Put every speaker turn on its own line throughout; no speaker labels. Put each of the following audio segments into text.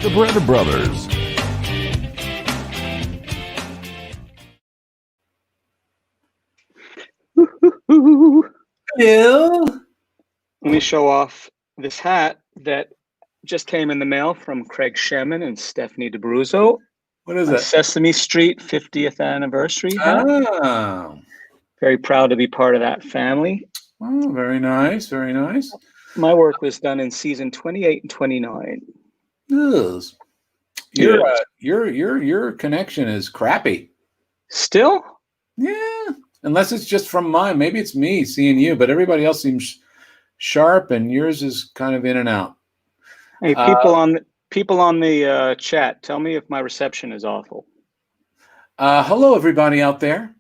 The Barretta Brothers.
Hello.
Let me show off this hat that just came in the mail from Craig Shemin and Stephanie DeBruzzo.
What is
A
it?
Sesame Street 50th anniversary hat.
Oh.
Very proud to be part of that family.
Oh, very nice. Very nice.
My work was done in season 28 and 29.
Yes. Your connection is crappy.
Still?
Yeah. Unless it's just from mine. Maybe it's me seeing you, but everybody else seems sharp and yours is kind of in and out.
Hey, people on the chat, tell me if my reception is awful.
Hello, everybody out there.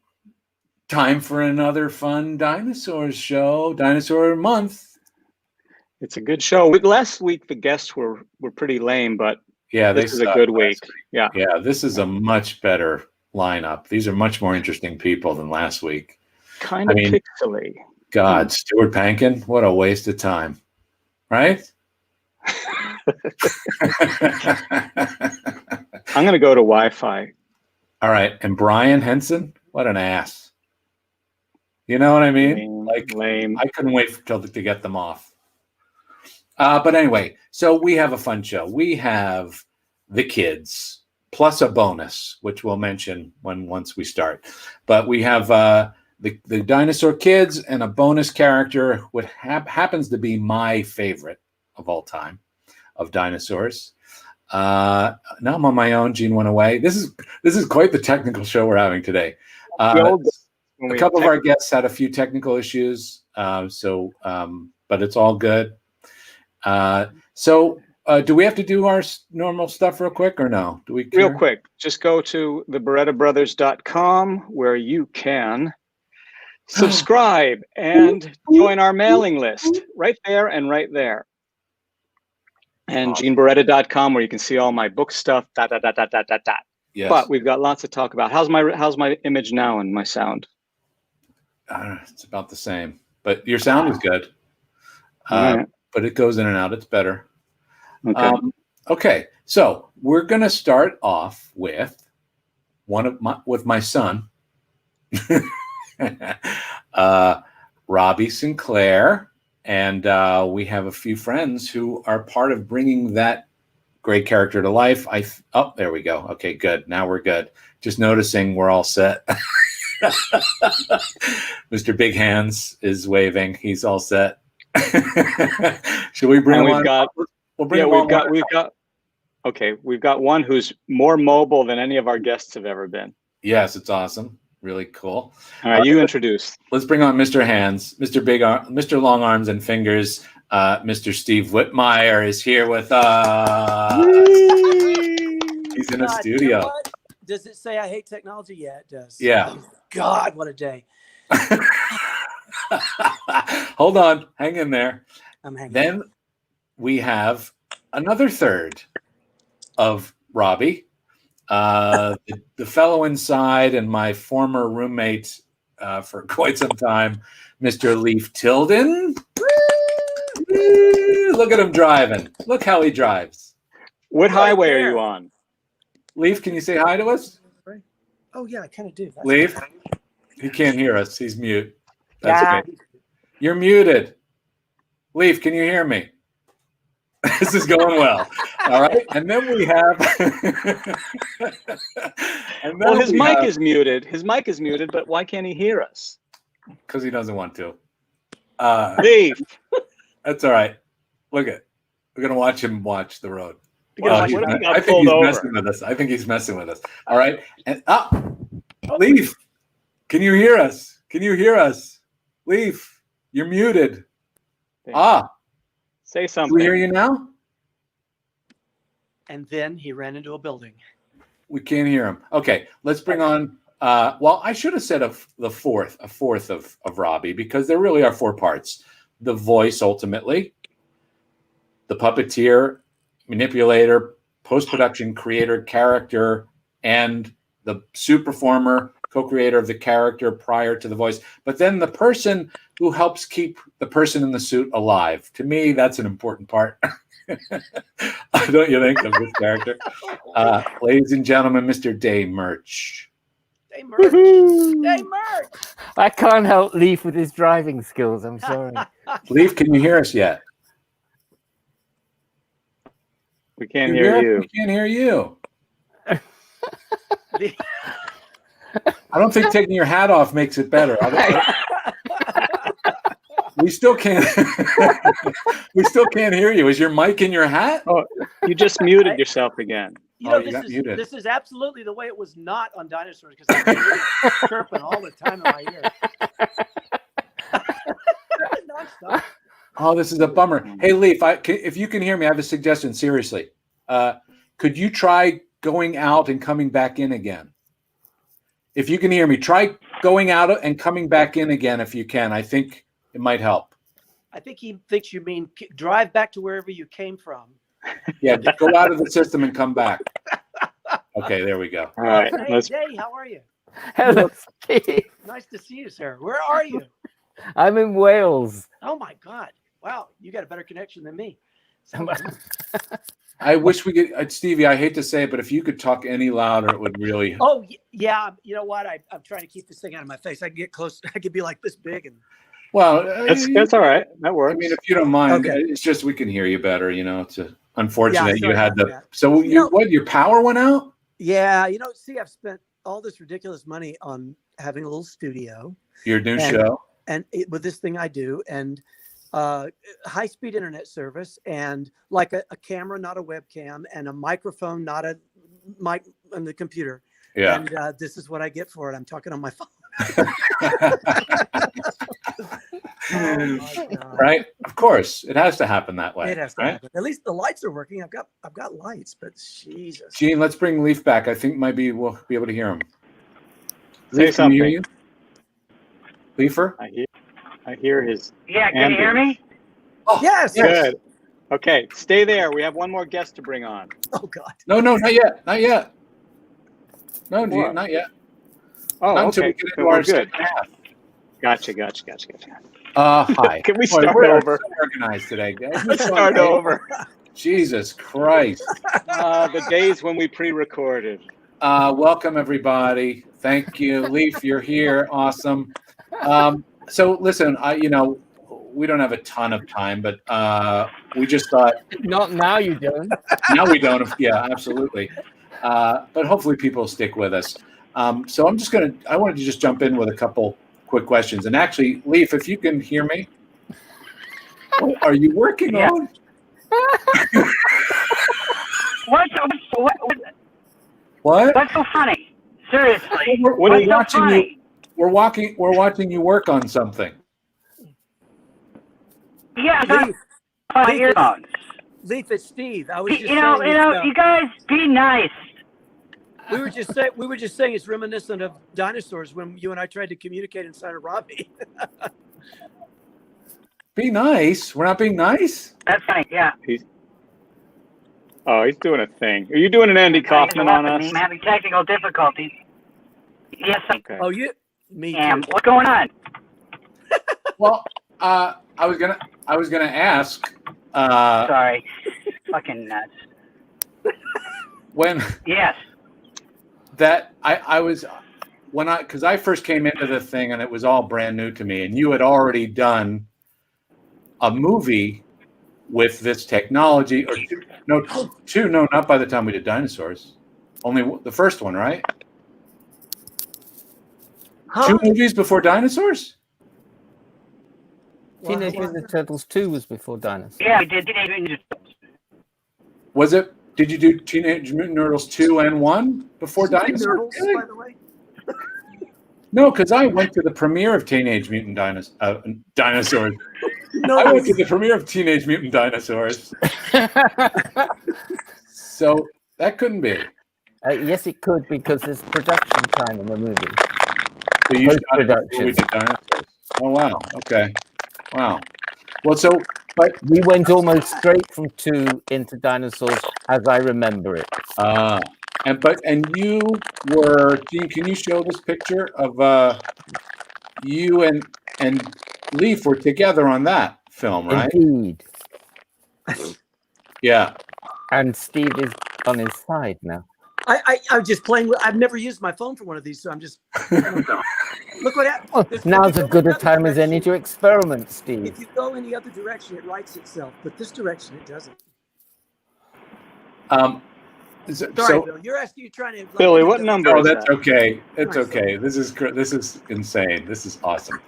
Time for another fun Dinosaurs show, Dinosaur Month.
It's a good show. Last week the guests were pretty lame, but
yeah,
this is a good week. Yeah,
this is a much better lineup. These are much more interesting people than last week.
Kind of pixely.
God, Stuart Pankin, what a waste of time, right?
I'm going to go to Wi-Fi.
All right, and Brian Henson, what an ass. You know what I mean?
Lame.
I couldn't wait to get them off. But anyway, so we have a fun show. We have the kids plus a bonus, which we'll mention once we start. But we have the dinosaur kids and a bonus character, what happens to be my favorite of all time of dinosaurs. Now I'm on my own. Gene went away. This is quite the technical show we're having today. A couple of our guests had a few technical issues, but it's all good. Do we have to do our normal stuff real quick or no? Do we?
Real quick, just go to thebarrettabrothers.com where you can subscribe and join our mailing list right there and right there. And genebarretta.com where you can see all my book stuff.
Yes.
But we've got lots to talk about. How's my image now and my sound?
It's about the same, but your sound is good.
Right.
But it goes in and out. It's better.
Okay.
Okay. So we're going to start off with my son, Robbie Sinclair, and we have a few friends who are part of bringing that great character to life. There we go. Okay, good. Now we're good. Just noticing we're all set. Mr. Big Hands is waving. He's all set. Should we bring him on?
We've got one who's more mobile than any of our guests have ever been.
Yes, it's awesome. Really cool.
All right, you introduce.
Let's bring on Mr. Hands, Mr. Long Arms and Fingers. Mr. Steve Whitmire is here with us. He's in a studio.
You know what? Does it say I hate technology? Yeah, it does.
Yeah.
Oh, God, what a day.
Hold on. Hang in there.
I'm hanging.
Then we have another third of Robbie, the fellow inside and my former roommate for quite some time, Mr. Leif Tilden. Look at him driving. Look how he drives.
What highway are you on?
Leif, can you say hi to us?
Oh, yeah, I kind of do.
Leif, he can't hear us. He's mute. That's okay. You're muted. Leif, can you hear me? This is going well. All right. And then we have.
His mic is muted. His mic is muted, but why can't he hear us?
Because he doesn't want to.
Leif.
That's all right. We're going to watch him watch the road.
I think he's
messing with us. I think he's messing with us. All right. And Leif, can you hear us? Can you hear us? Leif, you're muted.
Say something.
Can we hear you now?
And then he ran into a building.
We can't hear him. Okay, let's bring on. I should have said a fourth of Robbie, because there really are four parts: the voice, ultimately, the puppeteer, manipulator, post-production creator, character, and the suit performer, co-creator of the character prior to the voice. But then the person who helps keep the person in the suit alive. To me, that's an important part. Don't you think, of this character? Ladies and gentlemen, Mr. Day Merch.
Day merch. Day merch.
I can't help Leaf with his driving skills. I'm sorry.
Leaf, can you hear us yet?
We can't hear you.
We can't hear you. I don't think taking your hat off makes it better. We still can't. We still can't hear you. Is your mic in your hat?
Oh, you just muted yourself again.
You know,
you got muted.
this is absolutely the way it was not on Dinosaurs because I'm really chirping all the time in my ear. Nonstop.
Oh, this is a bummer. Hey, Leaf, if you can hear me, I have a suggestion. Seriously, could you try going out and coming back in again? If you can hear me, try going out and coming back in again if you can. I think it might help.
I think he thinks you mean drive back to wherever you came from.
Yeah, go out of the system and come back. Okay, there we go.
All right.
Hey, Jay, how are you?
Hello, Steve.
Nice to see you, sir. Where are you?
I'm in Wales.
Oh my God! Wow, you got a better connection than me.
I wish we could, Stevie. I hate to say it, but if you could talk any louder, it would really.
Oh yeah, you know what? I'm trying to keep this thing out of my face. I can get close. I could be like this big and.
Well,
that's all right. That works.
I mean, if you don't mind,
Okay.
it's just we can hear you better. You know, it's unfortunate
Yeah,
you had
sorry
the.
about that.
So
You know-
your power went out?
Yeah, see, I've spent all this ridiculous money on having a little studio
Your new
And-
show.
and with this thing I do and high-speed internet service and like a camera, not a webcam, and a microphone, not a mic on the computer.
Yeah.
And this is what I get for it. I'm talking on my phone. Oh my God.
Right? Of course, it has to happen that way.
It has to
right?
happen. At least the lights are working. I've got lights, but Jesus.
Gene, let's bring Leaf back. I think maybe we'll be able to hear him.
Say
Leaf, can you hear
something.
you? Leafer?
I hear his.
Yeah, can you hear me?
Yes.
Good. Okay, stay there. We have one more guest to bring on.
Oh God.
No, not yet. Not yet. No,
What?
Gene, not yet.
Oh,
Not until
okay.
we get
So
into
we're
our
good.
second half.
Gotcha.
Hi.
Can we
Boy,
start
we're
over?
so organized today, guys.
Let's start over.
Jesus Christ.
The days when we pre-recorded.
Welcome, everybody. Thank you. Leaf, you're here. Awesome. So listen, we don't have a ton of time, but we just thought
Not now, you don't.
now we don't. Yeah, absolutely. But hopefully people stick with us. So I wanted to just jump in with a couple quick questions. And actually, Leaf, if you can hear me, what are you working
Yeah.
on?
What's so funny? Seriously.
We're
What's so
watching you.
funny?
We're watching you work on something.
Yeah, I got
Leaf,
my
Leaf,
earphones.
Leaf, it's Steve. I was just
You know,
saying
you guys be nice.
we were just saying it's reminiscent of Dinosaurs when you and I tried to communicate inside of Robbie.
Be nice. We're not being nice.
That's funny, yeah.
He's doing a thing. Are you doing an Andy Kaufman on us?
I'm having technical difficulties. Yes, I
Okay.
Oh, me
am.
too.
What's going on?
Well, I was gonna ask
Sorry. Fucking nuts.
when
Yes.
that I was because I first came into the thing and it was all brand new to me, and you had already done a movie with this technology, or two, not by the time we did Dinosaurs, only the first one, right?
Huh?
2 movies before Dinosaurs?
Teenage Mutant Ninja Turtles 2 was before Dinosaurs.
Yeah, we did. Teenage Mutant Ninja Turtles.
Was it? Did you do Teenage Mutant Ninja Turtles 2 and 1 before Dinosaurs?
Turtles,
Really?
by the way.
No, because I went to the premiere of Teenage Mutant Dinosaurs.
No,
I went to the premiere of Teenage Mutant Dinosaurs. So that couldn't be.
Yes, it could, because there's production time in the movie.
So you started
Post-production.
before we did Dinosaurs. Oh, wow. Okay. Wow. Well, but
We went almost straight from 2 into Dinosaurs, as I remember it.
and you were, Gene, can you show this picture of you and Leaf were together on that film, right?
Indeed.
Yeah.
And Steve is on his side now.
I'm just playing with. I've never used my phone for one of these, so I'm just. Look what happened.
Well, now's as good a time as any to experiment, Steve.
If you go any other direction, it writes itself, but this direction it doesn't. Sorry, Bill. You're trying to.
Billy, what number is
that's
that?
okay. It's okay. This is insane. This is awesome.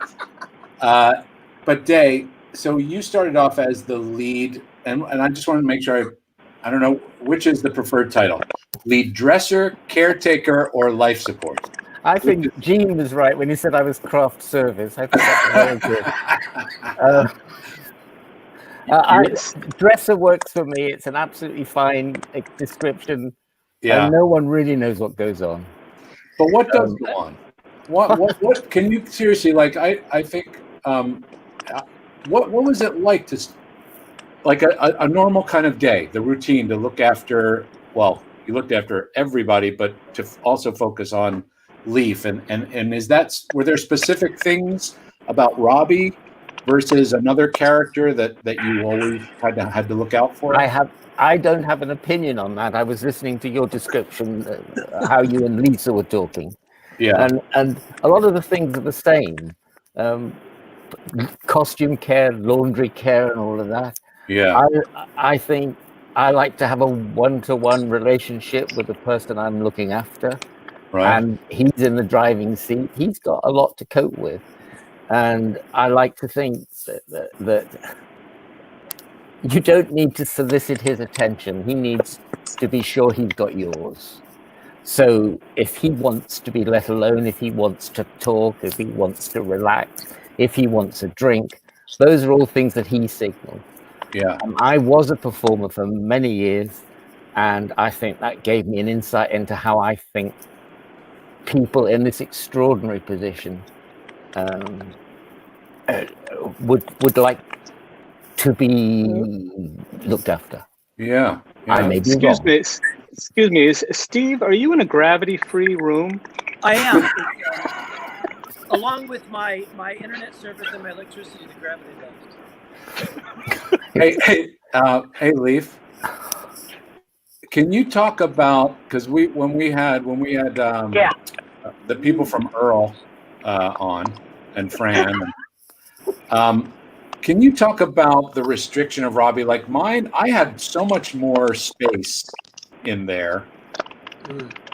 But Day, so you started off as the lead, and I just wanted to make sure I don't know which is the preferred title: lead dresser, caretaker, or life support.
I think Gene was right when he said I was craft service. I think that's very good. Dresser works for me. It's an absolutely fine description.
Yeah.
And no one really knows what goes on.
But what does go on? What can you seriously, like, I think, what was it like to, like a normal kind of day, the routine to look after, well, you looked after everybody, but to also focus on Leaf, and is that, were there specific things about Robbie versus another character that you always had to look out for?
I don't have an opinion on that. I was listening to your description, how you and Lisa were talking.
Yeah.
And a lot of the things are the same. Costume care, laundry care, and all of that.
Yeah.
I think I like to have a one-to-one relationship with the person I'm looking after.
Right.
And he's in the driving seat. He's got a lot to cope with. And I like to think that you don't need to solicit his attention. He needs to be sure he's got yours. So if he wants to be let alone, if he wants to talk, if he wants to relax, if he wants a drink, those are all things that he signals.
Yeah.
I was a performer for many years, and I think that gave me an insight into how I think people in this extraordinary position would like to be looked after.
Yeah.
I may be
Excuse
wrong.
me. Excuse me. Steve, are you in a gravity-free room?
I am. Along with my internet service and my electricity, the gravity does.
Hey, Leaf. Can you talk about, because when we had the people from Earl on, and Fran, can you talk about the restriction of Robbie? Like mine, I had so much more space in there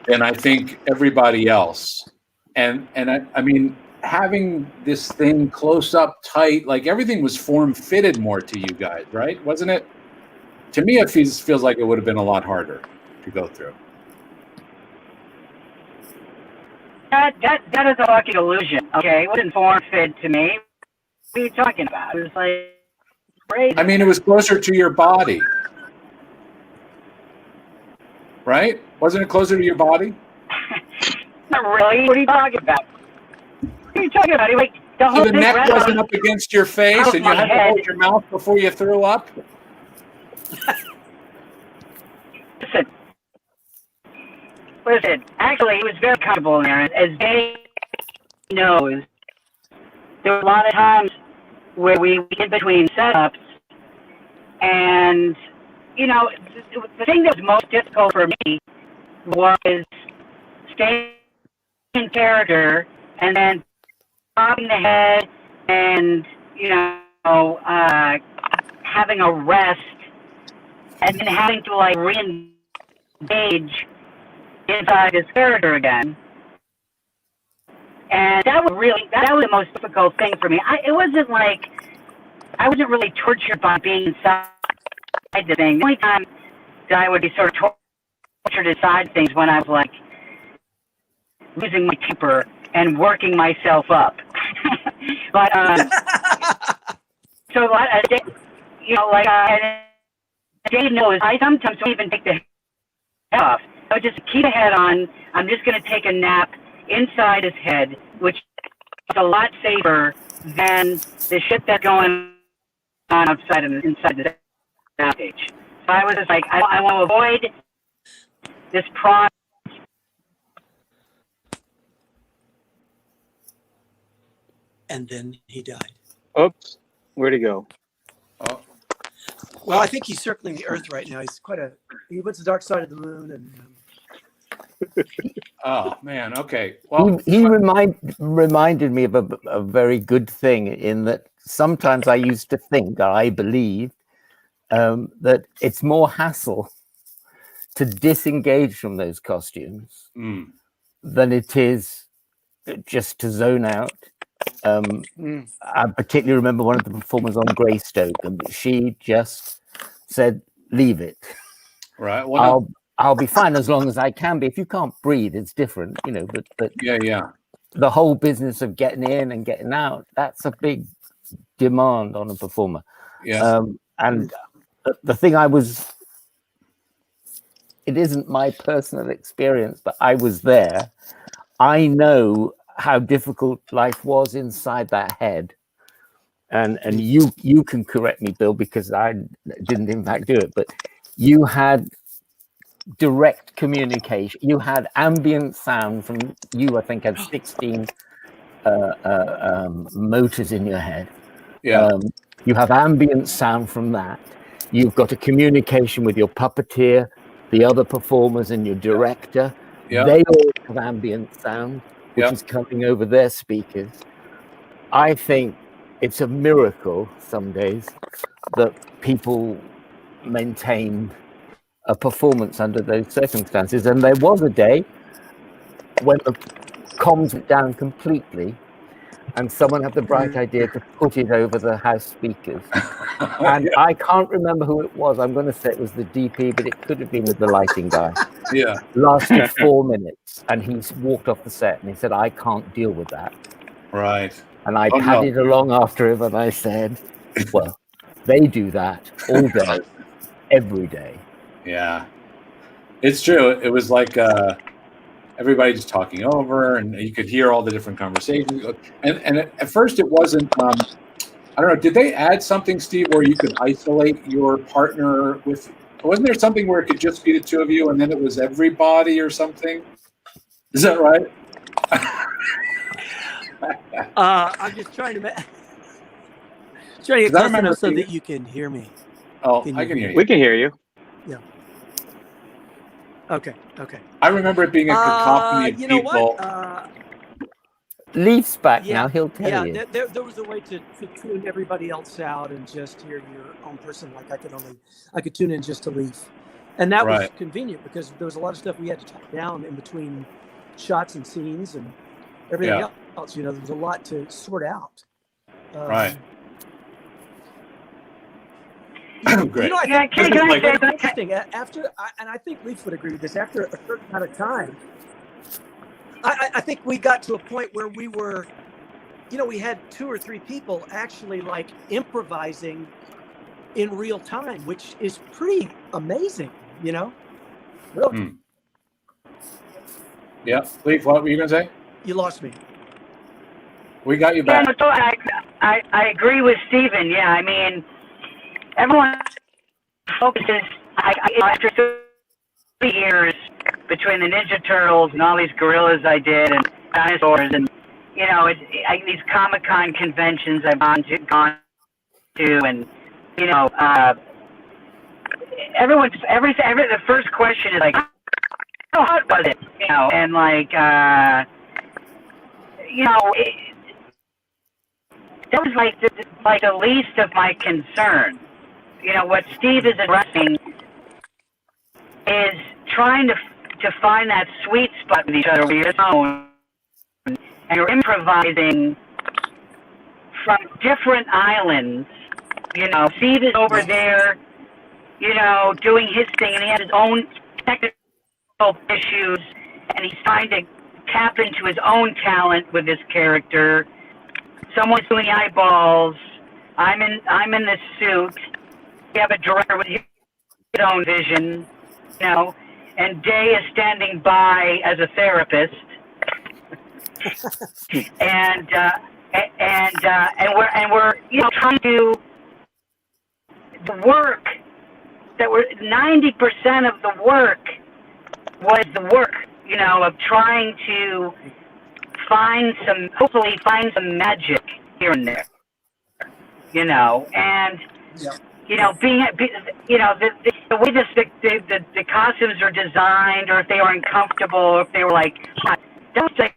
than I think everybody else, and I mean, having this thing close up tight, like everything was form fitted more to you guys, right? Wasn't it? To me, it feels like it would have been a lot harder to go through.
That is a fucking illusion. Okay, it wasn't form fed to me. What are you talking about? It was like crazy.
I mean, it was closer to your body, right? Wasn't it closer to your body?
Not really. What are you talking about? What are you talking about? Like the whole
So the
thing
neck
right
wasn't up against your face, and you had to hold your mouth before you threw up.
Listen. Actually, he was very comfortable in there. As Dave knows, there were a lot of times where we in between setups, and you know, the thing that was most difficult for me was staying in character and then popping the head and having a rest and then having to like re-engage inside his character again. And that was the most difficult thing for me. It wasn't like I wasn't really tortured by being inside the thing. The only time that I would be sort of tortured inside things when I was like losing my temper and working myself up. But so Dave knows I sometimes don't even take the head off. I would just keep the head on. I'm just going to take a nap inside his head, which is a lot safer than the shit that's going on outside and inside the stage. So I was just like, I want to avoid this process.
And then he died.
Oops. Where'd he go?
Oh.
Well, I think he's circling the Earth right now. He went to the dark side of the moon, and
Oh man. Okay. Well,
He reminded me of a very good thing in that sometimes I used to think, or I believed, that it's more hassle to disengage from those costumes than it is just to zone out. I particularly remember one of the performers on Greystoke, and she just said, "Leave it.
right. Well,
I'll be fine as long as I can be. If you can't breathe, it's different, you know. But
yeah.
the whole business of getting in and getting out—that's a big demand on a performer.
Yeah.
And the thing it isn't my personal experience, but I was there. I know how difficult life was inside that head. And you can correct me, Bill, because I didn't in fact do it, but you had direct communication. You had ambient sound from you, I think, had 16 motors in your head.
Yeah.
You have ambient sound from that. You've got a communication with your puppeteer, the other performers, and your director.
Yeah.
They all have ambient sound, which
Yeah.
is coming over their speakers. I think it's a miracle some days that people maintain a performance under those circumstances. And there was a day when the comms went down completely, and someone had the bright idea to put it over the house speakers. And I can't remember who it was. I'm going to say it was the DP, but it could have been with the lighting guy.
Yeah.
Lasted 4 minutes, and he walked off the set, and he said, "I can't deal with that."
Right.
And I
Oh, no.
padded along after him, and I said, "Well, they do that all day, every day."
Yeah. It's true. It was like everybody just talking over, and you could hear all the different conversations. And at first it wasn't, I don't know, did they add something, Steve, where you could isolate your partner with, wasn't there something where it could just be the two of you and then it was everybody or something? Is that right?
I'm just trying to get close enough so that you can hear me.
Oh, I can hear you.
We can hear you.
Yeah. Okay.
I remember it being a cacophony of
you know
people.
what?
Leaf's back now, he'll tell you.
Yeah, there was a way to tune everybody else out and just hear your own person. Like I could tune in just to Leaf. And that was convenient because there was a lot of stuff we had to talk down in between shots and scenes and everything else. You know, there was a lot to sort out.
Right.
You
Great.
know, I think it's interesting. And I think Leaf would agree with this. After a certain amount of time, I think we got to a point where we were, you know, we had 2 or 3 people actually like improvising in real time, which is pretty amazing, you know? Really.
Yeah. Leaf, what were you going to say?
You lost me.
We got you back.
Yeah, so I agree with Stephen. Yeah, I mean, everyone focuses, after 3 years between the Ninja Turtles and all these gorillas I did and Dinosaurs and, you know, these Comic-Con conventions I've gone to and, you know, the first question is like, how hot was it? You know, and like, you know, that was like the least of my concern. You know, what Steve is addressing is trying to find that sweet spot with each other where you're alone and you're improvising from different islands. You know, Steve is over there, you know, doing his thing, and he has his own technical issues, and he's trying to tap into his own talent with his character. Someone's doing eyeballs. I'm in this suit. We have a director with his own vision, you know, and Day is standing by as a therapist. and we're you know trying to the work that we're 90% of the work was the work, you know, of trying to hopefully find some magic here and there, you know, and being, the way the costumes are designed, or if they were uncomfortable, or if they were like hot. That was like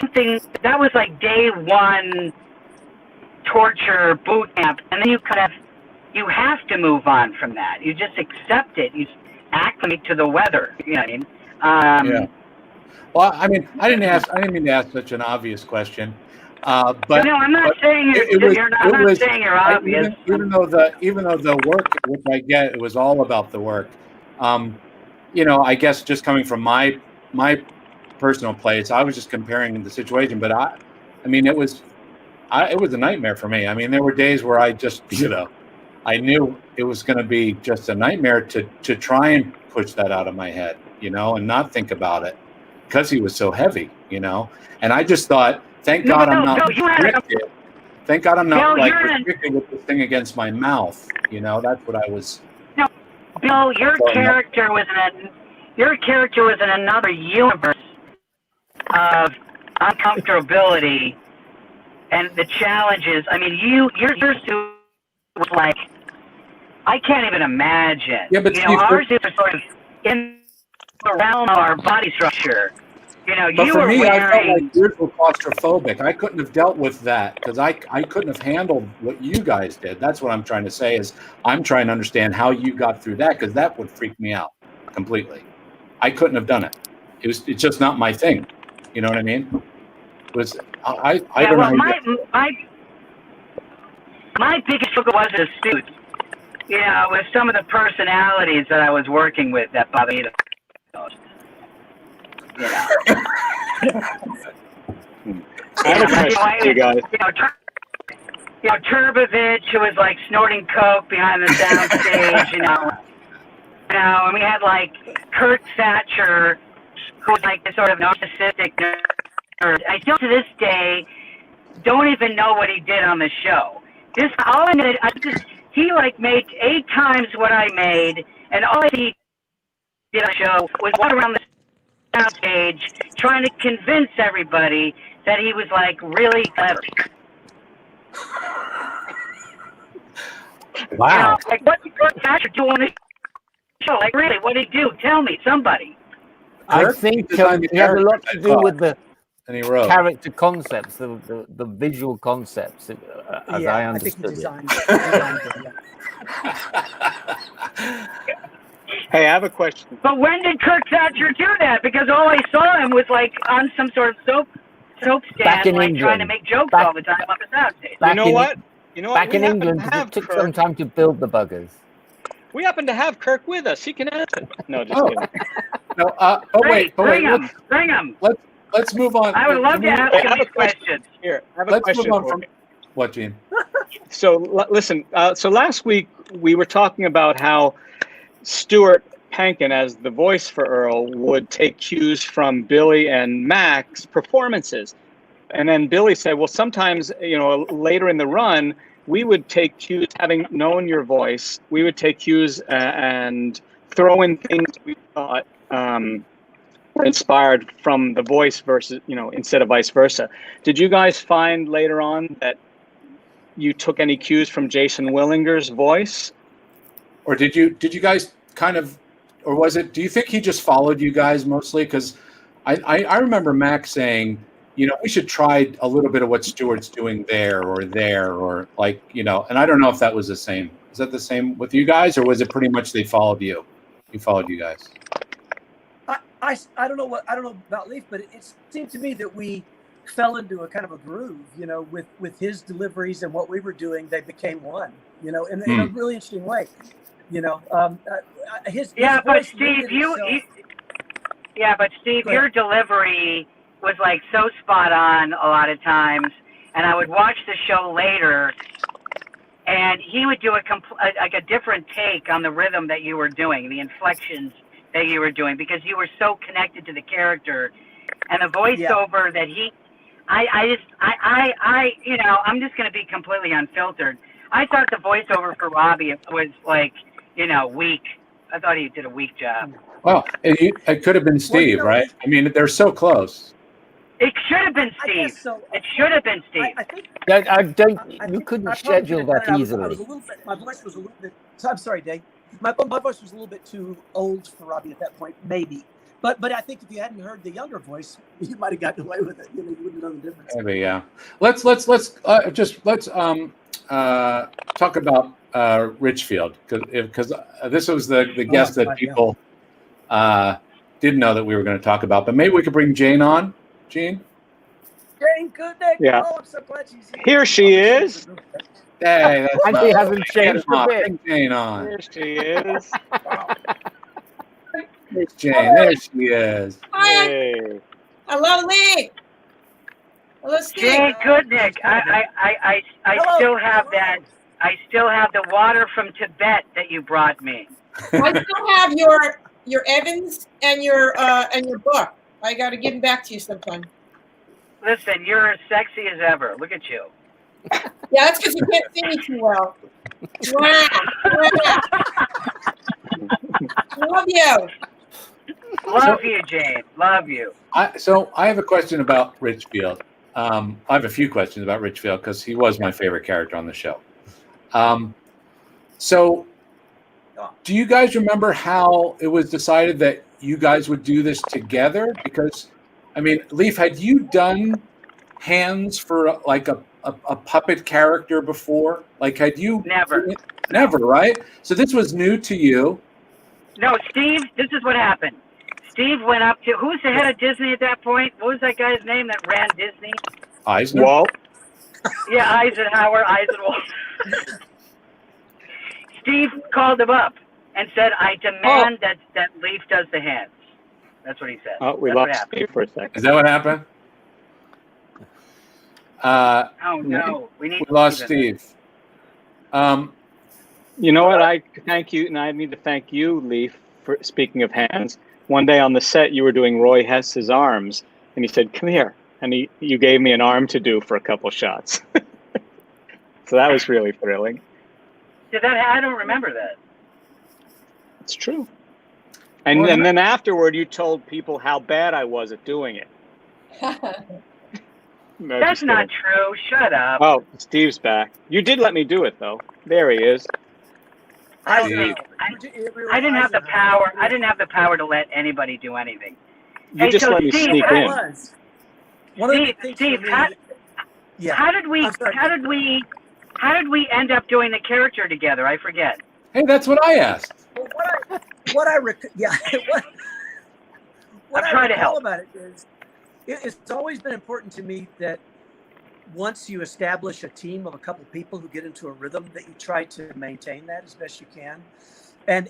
something that was like day one torture boot camp, and then you have to move on from that. You just accept it. You acclimate to the weather. You know what I mean?
Yeah. Well, I mean, I didn't mean to ask such an obvious question. But
no, I'm not saying saying you're obvious.
Even though the work, which I get, it was all about the work. I guess just coming from my personal place, I was just comparing the situation. But I mean, it was a nightmare for me. I mean, there were days where I just, I knew it was going to be just a nightmare to try and push that out of my head, and not think about it because he was so heavy, And I just thought, thank God I'm not restricted. Thank God I'm not restricted with this thing against my mouth. That's what I was.
No, Bill, your character was in another universe of uncomfortability and the challenges. I mean, your suit was like, I can't even imagine.
Yeah, but Steve,
ours is sort of in the realm of our body structure.
But for me, I felt like yours were claustrophobic. I couldn't have dealt with that because I couldn't have handled what you guys did. That's what I'm trying to say is I'm trying to understand how you got through that because that would freak me out completely. I couldn't have done it. It's just not my thing. You know what I mean? It was I don't know.
My biggest struggle was a suit. With some of the personalities that I was working with that bothered me the most.
I have a question, you guys.
Turbovich, who was like snorting coke behind the soundstage, and we had like Kurt Thatcher, who was like this sort of narcissistic nerd. I still to this day don't even know what he did on the show. He like made 8 times what I made, and all he did on the show was walk around the soundstage trying to convince everybody that he was like really clever.
Wow.
Like what did Kurt Thatcher do on the show? Like really, what did he do? Tell me, somebody.
I think it had a lot to do with the character concepts, the visual concepts, as I understood it.
Hey, I have a question.
But when did Kurt Thatcher do that? Because all I saw him was like on some sort of soap stand, like trying to make jokes all the time on the soundstage.
You know what?
Back in England, it took some time to build the buggers.
We happen to have Kirk with us. He can answer. No, just kidding.
No,
bring him.
Let's move on.
I would love to ask him these questions.
Here, I have a question
move on
for you.
What, Gene?
So listen. So last week we were talking about how Stuart Pankin, as the voice for Earl, would take cues from Billy and Mac's performances, and then Billy said, "Well, sometimes later in the run, we would take cues, having known your voice, we would take cues and throw in things we thought were inspired from the voice versus, instead of vice versa." Did you guys find later on that you took any cues from Jason Willinger's voice?
Or did you guys kind of, or was it, do you think he just followed you guys mostly? Because I remember Mac saying, we should try a little bit of what Stuart's doing there, or like, and I don't know if that was the same. Is that the same with you guys, or was it pretty much they followed you? He followed you guys.
I don't know about Leaf, but it seemed to me that we fell into a kind of a groove, with his deliveries and what we were doing. They became one, in a really interesting way. His
but Steve, your delivery was like so spot on a lot of times, and I would watch the show later, and he would do a different take on the rhythm that you were doing, the inflections that you were doing, because you were so connected to the character, and the voiceover that I'm just going to be completely unfiltered. I thought the voiceover for Robbie was like, weak. I thought he did a weak job.
Well, it could have been Steve, right? I mean, they're so close.
It should have been
I
Steve.
guess so.
It should have been Steve.
I think
I don't.
I
You
think
couldn't
I probably
schedule
could have
that
done it. I was a
easily.
little bit. My voice was a little bit. I'm sorry, Dave. My voice was a little bit too old for Robbie at that point, maybe. But I think if you hadn't heard the younger voice, you might have gotten away with it. You wouldn't have known the difference.
Maybe, yeah. Let's talk about Richfield because this was the guest that people didn't know that we were going to talk about. But maybe we could bring Jane on. Jane.
Jane Goodnick.
Yeah.
Oh, I'm so glad she's here.
Here she is.
Hey, that's
And she hasn't changed a bit.
Bring Jane on.
Here she is.
There's Jane. There she is.
Hi,
Hey.
hello, Lee. Hello, Steve.
Jane Goodnick. I
Hello.
still have that. I still have the water from Tibet that you brought me.
I still have your Evans and your book. I got to give them back to you sometime.
Listen, you're as sexy as ever. Look at you.
Yeah, that's because you can't see me too well. Wow. Love you.
Love you, Jane. Love you.
So I have a question about Richfield. I have a few questions about Richfield because he was my favorite character on the show. So do you guys remember how it was decided that you guys would do this together? Because, I mean, Leaf, had you done hands for like a puppet character before? Like, had you?
Never.
Never, right? So this was new to you.
No, Steve, this is what happened. Steve went up to, who was the head of Disney at that point? What was that guy's name that ran Disney?
Eisner.
Walt.
Yeah, Eisenhower. Steve called him up and said, I demand that Leaf does the hands. That's what he said.
Oh, we
That's what
lost
happened.
Steve for a second.
Is that what happened?
Oh, no. We
lost Steve.
You know what? I thank you, and I need to thank you, Leaf, for speaking of hands. One day on the set, you were doing Roy Hess's arms, and he said, "Come here," and you gave me an arm to do for a couple shots. So that was really thrilling.
I don't remember that.
It's true. And then afterward, you told people how bad I was at doing it. No,
That's
just
not
kidding.
true. Shut up.
Oh, Steve's back. You did let me do it, though. There he is.
I
Steve.
didn't have the power. I didn't have the power to let anybody do anything.
You
Hey,
just
so
let me
Steve,
sneak
It
in.
was. One of the things for
Steve,
me- yeah.
how did we
I'm sorry.
how did we end up doing the character together? I forget.
Hey, that's what I asked.
Well, what I
I'm trying to
recall
help.
about it is it's always been important to me that once you establish a team of a couple people who get into a rhythm, that you try to maintain that as best you can. And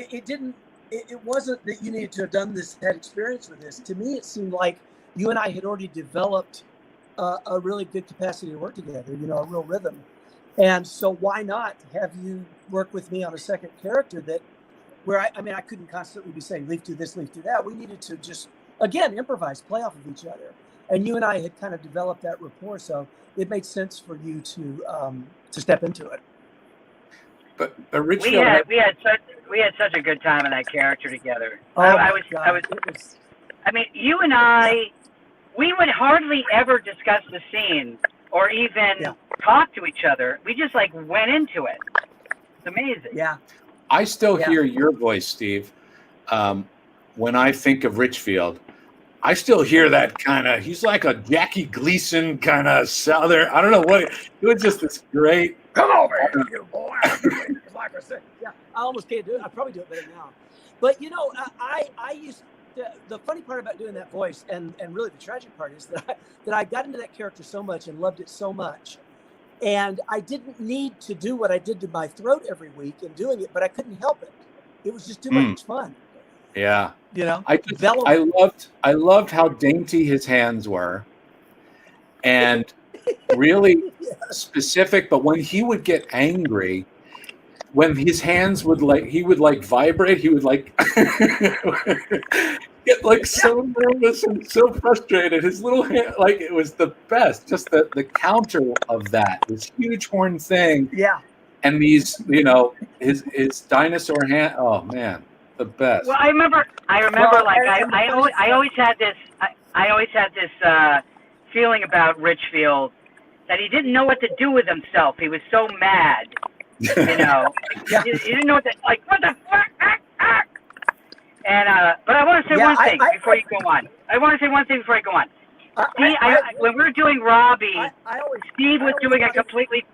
it wasn't that you needed to have done this, had experience with this. To me, it seemed like you and I had already developed a really good capacity to work together, a real rhythm. And so why not have you work with me on a second character where I couldn't constantly be saying, Leaf, do this, Leaf, do that. We needed to just, again, improvise, play off of each other. And you and I had kind of developed that rapport. So it made sense for you to step into it.
But Richfield,
We had such a good time in that character together.
Oh,
I mean, you and I, we would hardly ever discuss the scene or even talk to each other. We just went into it. It's amazing.
Yeah.
I still hear your voice, Steve. When I think of Richfield, I still hear that kind of, he's like a Jackie Gleason kind of Southern, I don't know what, it was just this great.
Come over here, you boy. Like I said, yeah, I almost can't do it. I probably do it better now. But, I used to, the funny part about doing that voice and really the tragic part is that I got into that character so much and loved it so much. And I didn't need to do what I did to my throat every week in doing it, but I couldn't help it. It was just too much fun.
Yeah.
I
I loved how dainty his hands were and really specific. But when he would get angry, when his hands would vibrate, he would get so nervous and so frustrated. His little hand, it was the best. Just the counter of that, this huge horn thing.
Yeah.
And these, his dinosaur hand. Oh man, the best.
Well, I remember. I always had this. I always had this feeling about Richfield that he didn't know what to do with himself. He was so mad, you know.
Yeah.
He didn't know what to, like, what the fuck? And but I want to say one thing before you go on. When we were doing Robbie, Steve was doing a completely.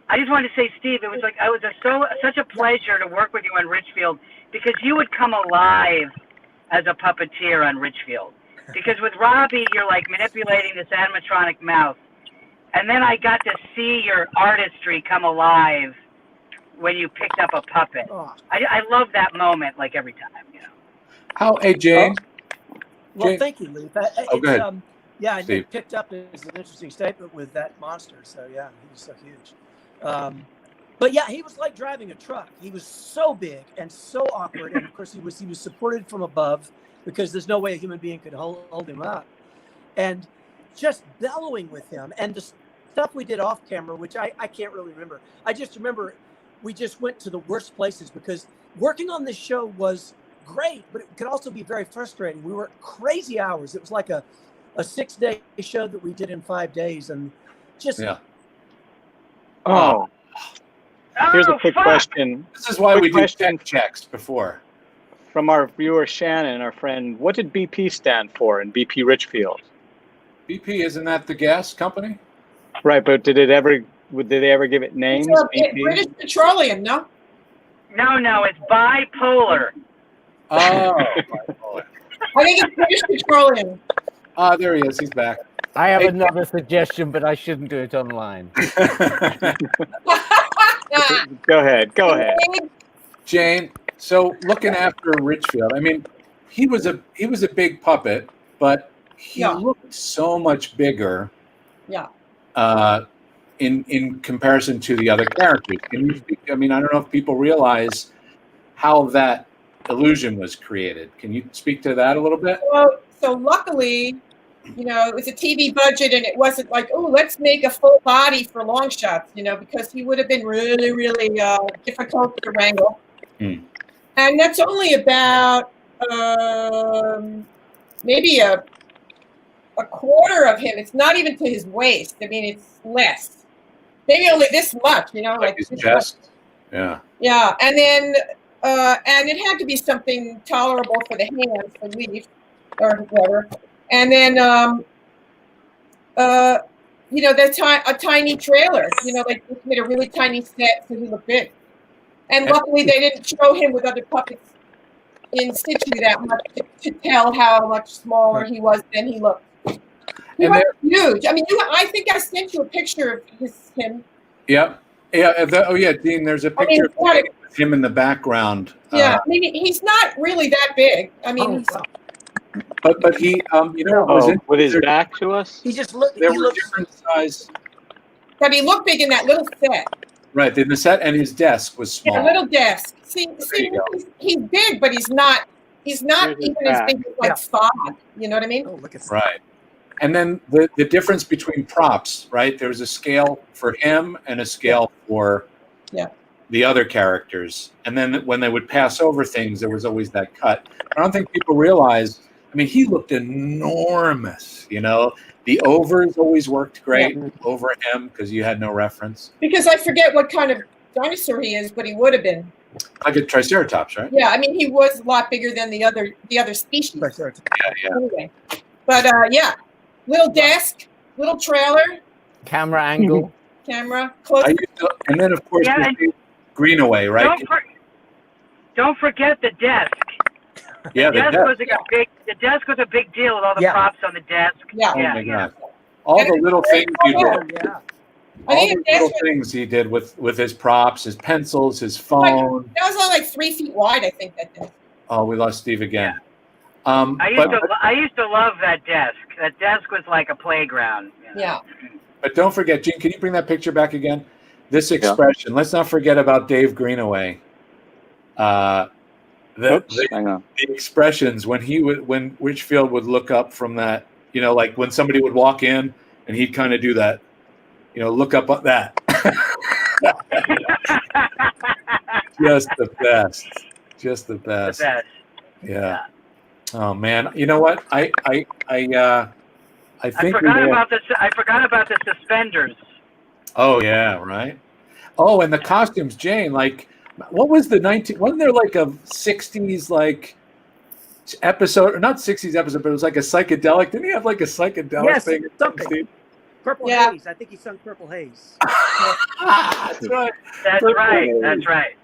I just wanted to say, Steve, it was such a pleasure to work with you on Richfield because you would come alive as a puppeteer on Richfield. Because with Robbie, you're like manipulating this animatronic mouth, and then I got to see your artistry come alive when you picked up a puppet.
Oh.
I love that moment, like every time, you know.
Hey, Jane.
Well,
Jane.
thank you, Lee.
Go ahead.
Yeah, I
Steve.
picked up as an interesting statement with that monster. So yeah, he was so huge. But yeah, he was like driving a truck. He was so big and so awkward, and of course he was supported from above because there's no way a human being could hold him up. And just bellowing with him, and the stuff we did off camera, which I can't really remember. I just remember we just went to the worst places because working on this show was great, but it could also be very frustrating. We worked crazy hours. It was like a 6-day show that we did in 5 days, and just
Oh. Here's a quick question.
This is why we do tech checks before.
From our viewer Shannon, our friend. What did BP stand for in BP Richfield?
BP, isn't that the gas company?
Right, but did they ever give it names? BP?
British Petroleum, no?
No, it's bipolar.
Oh, bipolar.
I think it's British Petroleum.
There he is. He's back.
I have another suggestion, but I shouldn't do it online.
Go ahead.
Jane, so looking after Richfield, I mean, he was a big puppet, but he looked so much bigger.
Yeah.
In comparison to the other characters. Can you speak? I mean, I don't know if people realize how that illusion was created. Can you speak to that a little bit?
Well, so luckily, you know, it was a TV budget, and it wasn't like, oh, let's make a full body for long shots, you know, because he would have been really, really difficult to wrangle.
Mm.
And that's only about maybe a quarter of him. It's not even to his waist. I mean, it's less. Maybe only this much, you know, like
his
this
chest.
much.
Yeah.
Yeah, and then and it had to be something tolerable for the hands, for Leaf or whatever. And then you know, a tiny trailer. You know, like just made a really tiny set so he looked big. And luckily, they didn't show him with other puppets in situ that much to tell how much smaller he was than he looked. He was huge. I mean, I think I sent you a picture of him.
Yeah. Yeah. Dean, there's a picture of him in the background.
Yeah. I mean, he's not really that big. I mean, he's.
But he, you know,
with his back to us.
He just looked.
There were different size.
But he looked big in that little set.
Right, in the set, and his desk was small.
Yeah, a little desk. See, he's big, but he's not even as big as like Fog. You know what I mean?
Oh, look at that.
Right. And then the difference between props, right? There was a scale for him and a scale for the other characters. And then when they would pass over things, there was always that cut. I don't think people realize, I mean, he looked enormous, you know? The overs always worked great over him because you had no reference.
Because I forget what kind of dinosaur he is, but he would have been.
Like a Triceratops, right?
Yeah, I mean, he was a lot bigger than the other species.
Yeah.
Anyway. But little desk, little trailer.
Camera angle.
Camera, close.
And then, of course, Greenaway, right?
Don't forget the desk.
Yeah,
the desk was a big deal with all the props on the desk.
Yeah.
Oh my God. All the little things you did.
Yeah.
All the little things he did with his props, his pencils, his phone.
That was only like 3 feet wide, I think, that desk.
Oh, we lost Steve again.
I used to love that desk. That desk was like a playground. You know?
Yeah.
But don't forget, Gene, can you bring that picture back again? This expression. Let's not forget about Dave Greenaway. The expressions when Richfield would look up from that, you know, like when somebody would walk in and he'd kind of do that, you know, look up at that. Just the best.
The best.
Yeah. Oh man, you know what? I think
forgot about this. I forgot about the suspenders.
Oh yeah, right. Oh, and the costumes, Jane. Like, what was the 19? Wasn't there like a 60s like episode, or not 60s episode, but it was like a psychedelic? Didn't he have like a psychedelic
Yes,
thing?
something. Purple
Yeah.
Haze. I think he sung Purple Haze.
That's right.
That's right. That's right.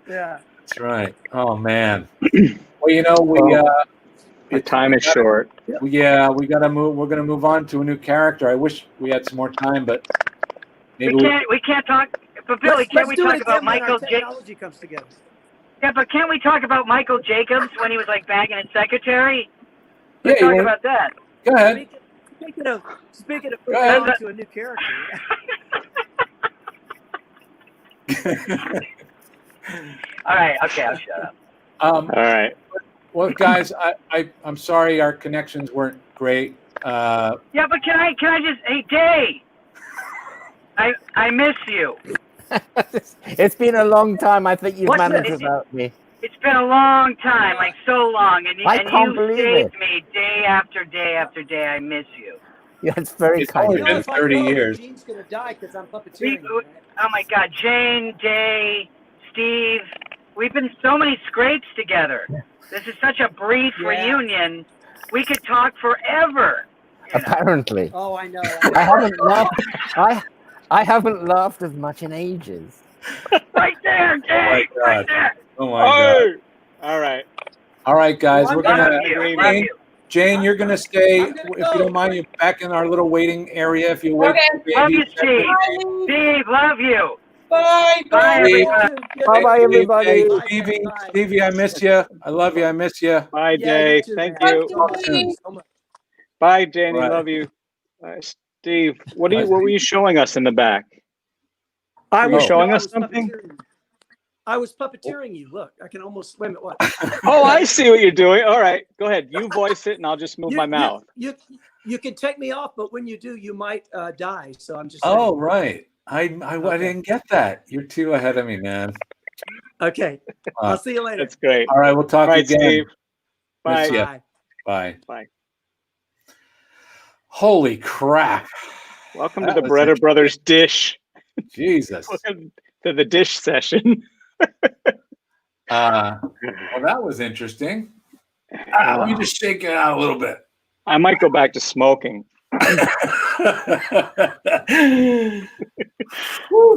Yeah.
That's right. Oh man. Well, you know,
Our time is short.
Yeah, we gotta move. We're gonna move on to a new character. I wish we had some more time, but maybe
We can't talk. But Billy, can't we
do
talk
it
about
again when our
Michael Jacobs?
technology comes together.
Yeah, but can't we talk about Michael Jacobs when he was like bagging his secretary?
Yeah,
Let's
you
talk
wanna-
about that.
Go ahead.
Speaking of
Go ahead.
moving on to a new character.
All right. Okay, I'll shut up.
All right.
Well, guys, I'm sorry our connections weren't great.
Yeah, but can I just? Hey, Day. I miss you.
It's been a long time. I think you've
What's
managed
it?
without me.
It's been a long time, like so long, and
I can't
you
believe
saved
it.
me day after day after day. I miss you.
Yeah, it's very
It's
kind
only
of
been
you.
if I
30
go,
years.
Gene's gonna die because I'm
We,
puppeteering. him, right?
oh my God, Jane, Day, Steve. We've been so many scrapes together. This is such a brief
Yeah.
reunion. We could talk forever. You know?
Apparently,
Oh, I know.
I haven't laughed. I haven't laughed as much in ages.
Right there, Day.
Oh my
Right
God.
there.
Oh my God.
Oh, all right.
All right, guys,
Well,
we're
Love
gonna.
you. Love you.
Jane, you're gonna stay.
I'm gonna
If you
go.
don't mind, you're back in our little waiting area. If you wait,
Okay.
for the
Love
baby.
you, Steve.
Bye, Lou.
Steve, love you.
Bye.
Bye,
Bye.
everybody.
Bye-bye, everybody.
Hey,
Bye,
Stevie,
bye.
Stevie, I miss you. I love you. I miss you.
Bye,
Yeah,
Day.
you too,
Thank
man.
you.
Talk to you.
So much.
Bye, Danny.
Right.
Love you. Steve, what were you showing us in the back?
I
Were you
was
showing
I
us
was
something?
puppeteering. I was puppeteering you. Look, I can almost wait a minute. What?
Oh, I see what you're doing. All right, go ahead. You voice it, and I'll just move my mouth.
You can take me off, but when you do, you might die. So I'm just
Oh,
saying.
right. I didn't get that. You're too ahead of me, man.
Okay. I'll see you later.
That's great.
All right, we'll talk
All right,
again.
Steve.
Miss
Bye.
ya.
Bye.
Bye.
Bye.
Holy crap.
Welcome
That
to the
was
Barretta Brothers dish.
Jesus.
Welcome to the dish session.
Well, that was interesting. Let me just shake it out a little bit.
I might go back to smoking. All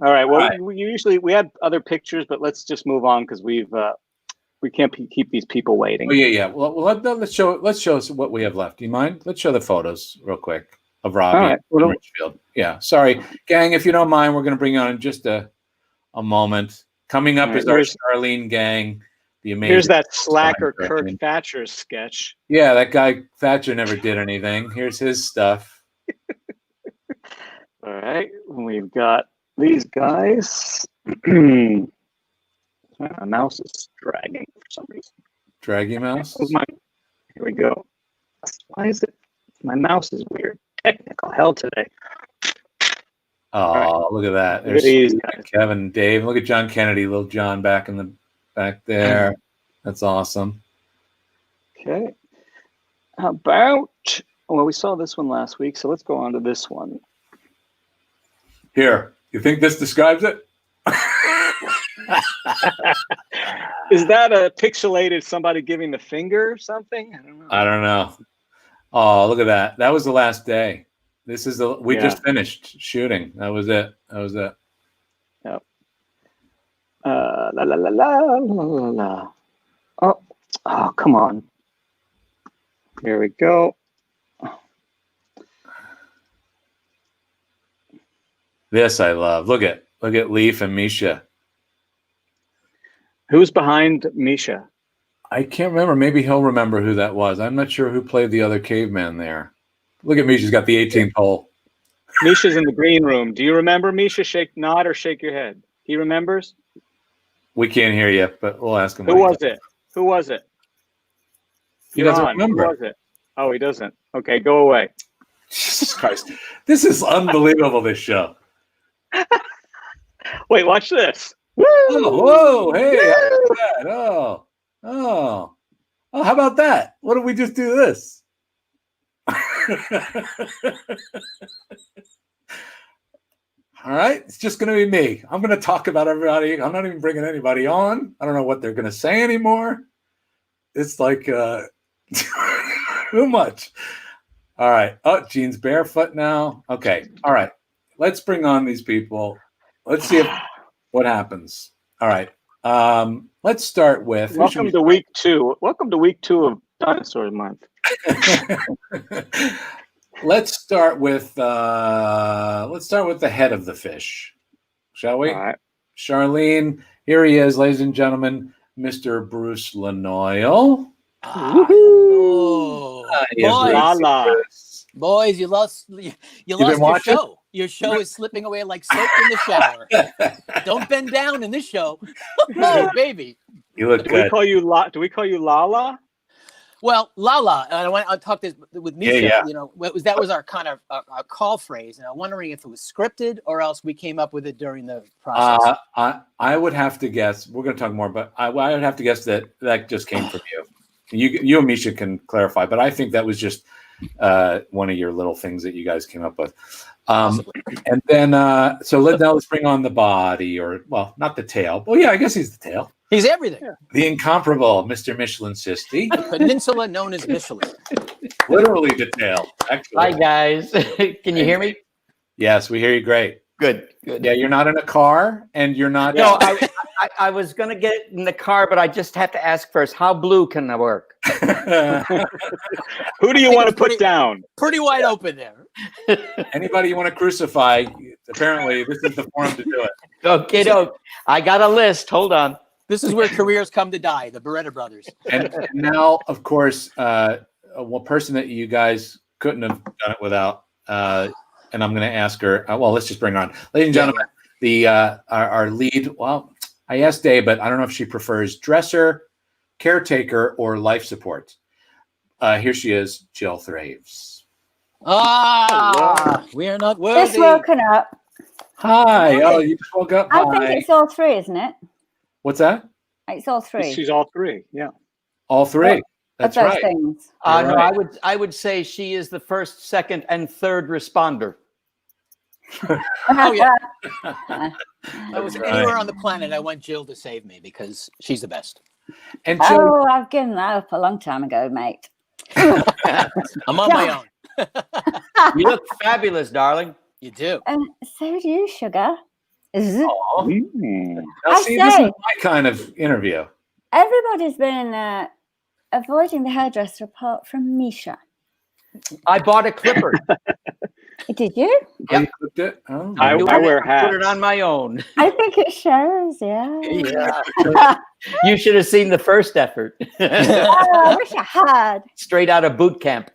right. Well,
All right.
we had other pictures, but let's just move on because we can't keep these people waiting.
Oh yeah. Well, let's show us what we have left. Do you mind? Let's show the photos real quick of Robbie
All right.
and Richfield. Yeah. Sorry, gang. If you don't mind, we're going to bring you on in just a moment. Coming up
All right,
is our Charlene gang. The amazing.
Here's that slacker
Sorry,
Kirk
Charlene.
Thatcher's sketch.
Yeah, that guy Thatcher never did anything. Here's his stuff.
All right. We've got these guys. My mouse is dragging for some reason.
Draggy mouse.
Here we go. Why is it? My mouse is weird. Technical hell today.
Oh,
right.
look at that.
Look at
There's
these guys.
Kevin, Dave. Look at John Kennedy, little John back there. That's awesome.
Okay. How about, well, we saw this one last week, so let's go on to this one.
Here, you think this describes it?
Is that a pixelated somebody giving the finger or something? I don't know.
I don't know. Oh, look at that. That was the last day. This is we just finished shooting. That was it.
Yep. La la la la la la la. Oh, come on. Here we go.
This I love. Look at Leaf and Misha.
Who's behind Misha?
I can't remember. Maybe he'll remember who that was. I'm not sure who played the other caveman there. Look at Misha's got the 18th hole.
Misha's in the green room. Do you remember Misha? Nod or shake your head. He remembers?
We can't hear you, but we'll ask him.
Who was it? Who was it?
He doesn't
Who
remember.
was it? Oh, he doesn't. Okay, go away.
Jesus Christ. This is unbelievable, this show.
Wait, watch this.
Oh, whoa, hey, how about that? Oh. Oh, how about that? What if we just do this? All right, it's just going to be me. I'm going to talk about everybody. I'm not even bringing anybody on. I don't know what they're going to say anymore. It's like too much. All right. Oh, Jean's barefoot now. Okay. All right. Let's bring on these people. Let's see what happens. All right. Let's start with.
Welcome to week 2. Welcome to week 2 of Dinosaurs Month.
Let's start with the head of the fish, shall we?
All right.
Charlene, here he is, ladies and gentlemen, Mr. Bruce Lanoyle.
Oh, boys, you lost your
watching?
show. Your show is slipping away like soap in the shower. Don't bend down in this show. Oh, baby.
You look
Do
good.
we call you Lala?
Well, Lala, and I talked this with Misha.
Yeah.
You know, that was our kind of our call phrase, and I'm wondering if it was scripted or else we came up with it during the process.
I would have to guess. We're going to talk more, but I would have to guess that just came from you. You and Misha can clarify, but I think that was just one of your little things that you guys came up with. And then, so let's bring on the body, or well, not the tail. Well, yeah, I guess he's the tail.
He's everything.
The incomparable Mr. Michelin Sisty.
The peninsula known as Michelin.
Literally the tail. Actually.
Hi guys, can you hear me?
Yes, we hear you great.
Good.
Yeah, you're not in a car, and you're not.
No, I was going to get in the car, but I just have to ask first, how blue can I work?
Who do you want to put down?
Pretty wide open there.
Anybody you want to crucify? Apparently, this is the forum to do it.
Okay, I got a list. Hold on.
This is where careers come to die, the Barretta brothers.
And now, of course, one person that you guys couldn't have done it without, and I'm going to ask her. Well, let's just bring her on, ladies and gentlemen. Our lead. Well, I asked Dave, but I don't know if she prefers dresser, caretaker, or life support. Here she is, Jill Thraves.
We are not worthy.
Just woken up.
Hi. Oh, you just woke up.
I
Hi.
think it's all three, isn't it?
What's that?
It's all three.
She's all three. Yeah.
All three.
Of
That's
those
right.
things.
You're
No,
right.
I would say she is the first, second, and third responder.
Oh, yeah.
Uh,
I was
Right.
anywhere on the planet, I want Jill to save me because she's the best.
And Jill,
Oh, I've given that up a long time ago, mate.
I'm on my own.
You look fabulous, darling.
You do.
And so do you, sugar. Zzz.
Mm.
now
I
see, this is
say-
my kind of interview.
Everybody's been avoiding the hairdresser apart from Misha.
I bought a clipper.
Did you?
Oh, you clipped it? Oh.
I wear
Put
hats.
it on my own.
I think it shows, yeah.
Yeah. You should have seen the first effort.
Oh, I wish I had.
Straight out of boot camp.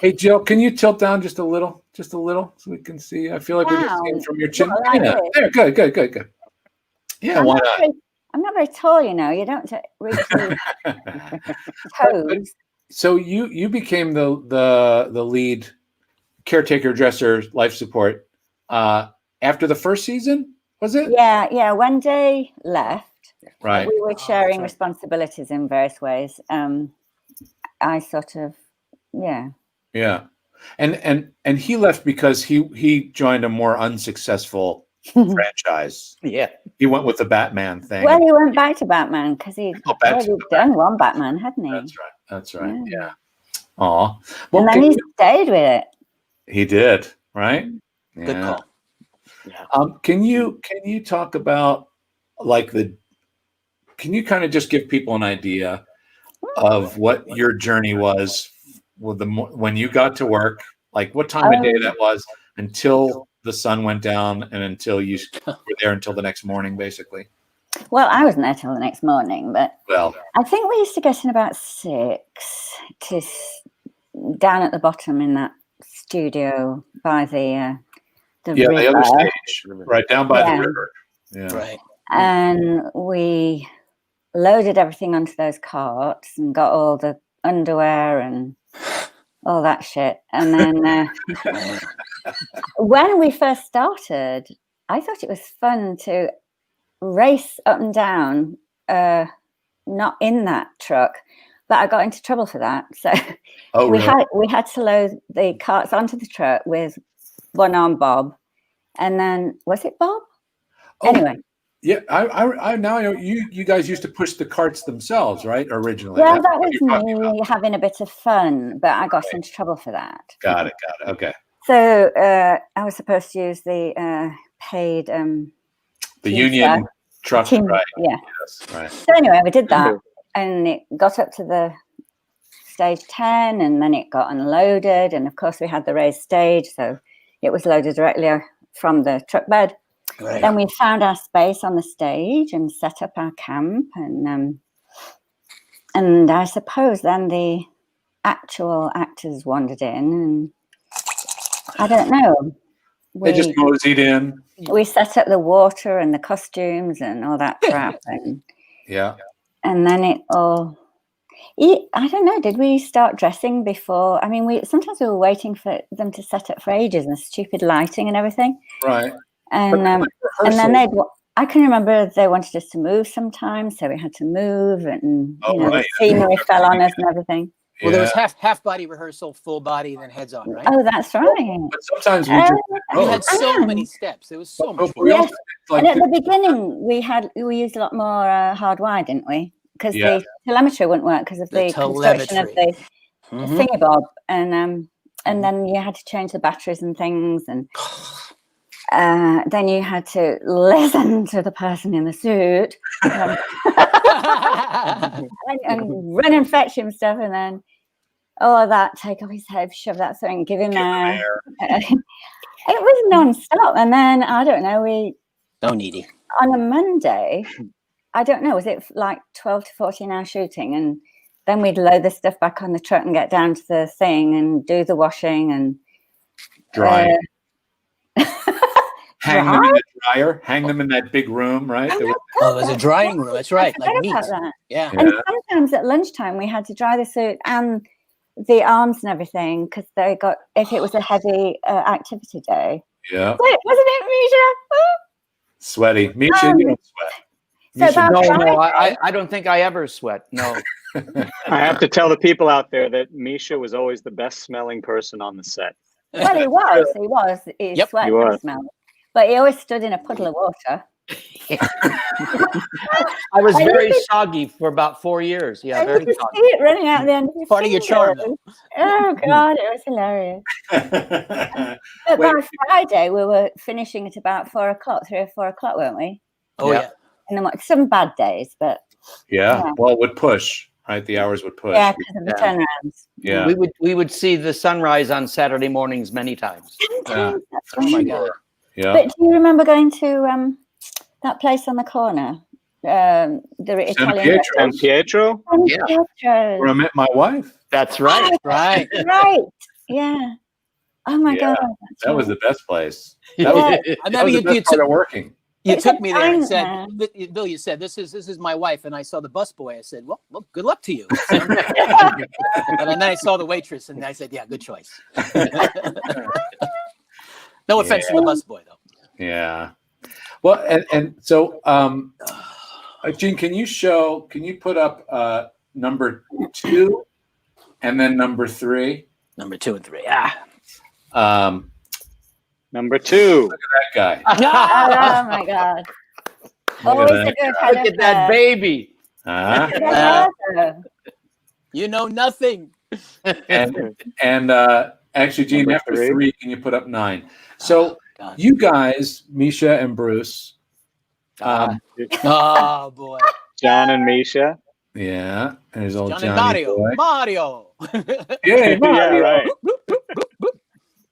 Hey, Jill, can you tilt down just a little, so we can see? I feel like we can see it
Down?
from your chin.
Well, like
Yeah,
this?
there, good. Yeah,
I'm
why
not
not?
very- I'm not very tall, you know. You don't reach your toes.
So you became the lead caretaker, dresser, life support after the first season, was it?
Yeah. Wendy left.
Right.
We were sharing
right.
responsibilities in various ways. I sort of, yeah.
Yeah. And he left because he joined a more unsuccessful franchise.
Yeah.
He went with the Batman thing.
Well, he went back to Batman because he'd
Oh, back to
already done one Batman, hadn't he?
That's right.
Yeah.
Yeah. Aw. Well,
And then he stayed with it.
he did, right?
Good
Yeah.
call.
Can you talk about can you kind of just give people an idea of what your journey was with when you got to work, like what time of day that was until the sun went down and until you were there until the next morning, basically?
Well, I wasn't there till the next morning, but
Well,
I think we used to get in about 6 to down at the bottom in that studio by the
the
river.
other stage, right down by
Yeah.
the river. Yeah.
Right.
And we loaded everything onto those carts and got all the underwear and all that shit. And then when we first started, I thought it was fun to race up and down not in that truck, but I got into trouble for that. So
Oh,
we
really?
had to load the carts onto the truck with one arm Bob, and then was it Bob?
Oh,
Anyway.
yeah. I now I know you guys used to push the carts themselves, right? Originally.
Well,
That's
that
what
was
you're talking about.
me having a bit of fun, but I got into trouble for that.
Got it. Okay.
So I was supposed to use the paid
The
team
union
staff.
truck,
Team,
right?
yeah.
Yes, right.
So anyway, we did that, and it got up to the stage 10, and then it got unloaded, and of course we had the raised stage, so it was loaded directly from the truck bed.
Right.
Then we found our space on the stage and set up our camp, and I suppose then the actual actors wandered in, and I don't know.
They just moseyed in.
We set up the water and the costumes and all that crap, and
Yeah.
then it all. I don't know. Did we start dressing before? I mean, sometimes we were waiting for them to set up for ages, and stupid lighting and everything.
Right.
And then I can remember they wanted us to move sometimes, so we had to move, and the scenery fell on us and everything.
Well, there was half body rehearsal, full body, and then heads on, right?
Oh, that's right.
But sometimes we just
We had so many steps. There was so much.
Yes. And at the beginning, we used a lot more hard wire, didn't we? Because the telemetry wouldn't work because of the construction of the thingy-bob, and then you had to change the batteries and things, and then you had to listen to the person in the suit and run and fetch him stuff, and then that, take off his head, shove that thing, give him air. It was non-stop. And then I don't know,
so needy.
On a Monday, I don't know, was it like 12 to 14 hour shooting, and then we'd load the stuff back on the truck and get down to the thing and do the washing and
dry. Hang them in the dryer. Hang them in that big room, right?
It was a drying room. That's right. Like meat.
Yeah. And sometimes at lunchtime we had to dry the suit and the arms and everything because if it was a heavy activity day.
Yeah.
Wasn't it, Misha?
Sweaty. Misha, you don't sweat.
So no, I don't think I ever sweat. No.
I have to tell the people out there that Misha was always the best smelling person on the set.
Well, he was. He sweat and smell. But he always stood in a puddle of water.
I was very soggy for about 4 years. Yeah, very soggy.
See it running out the end of your
part of your charm.
Oh God, it was hilarious. But by Friday, we were finishing at about 4 o'clock, 3 or 4 o'clock, weren't we?
Oh yeah.
And some bad days, but
well, it would push. Right, the hours would push.
Yeah, because of the turnarounds.
Yeah,
we would see the sunrise on Saturday mornings many times.
Yeah.
Oh my God.
Yeah.
But do you remember going to that place on the corner, the Italian
San Pietro?
Where I met my wife.
That's right.
Right.
Right. Yeah. Oh my God.
That was the best place.
That
was the best part of working.
You took me there and said, Bill, you said, this is my wife. And I saw the busboy. I said, well, good luck to you. And then I saw the waitress and I said, yeah, good choice. No offense to the busboy, though.
Yeah. Well, and so, Gene, can you put up number 2 and then number 3?
Number 2 and 3.
Number 2.
Look at that guy.
Oh my God.
Look at that baby.
You know nothing.
And actually, Gene, number after 3, can you put up 9? So you guys, Misha and Bruce.
Oh boy.
John and Misha.
Yeah. And there's old
John
Johnny
and Mario.
Yeah, Mario.
Right.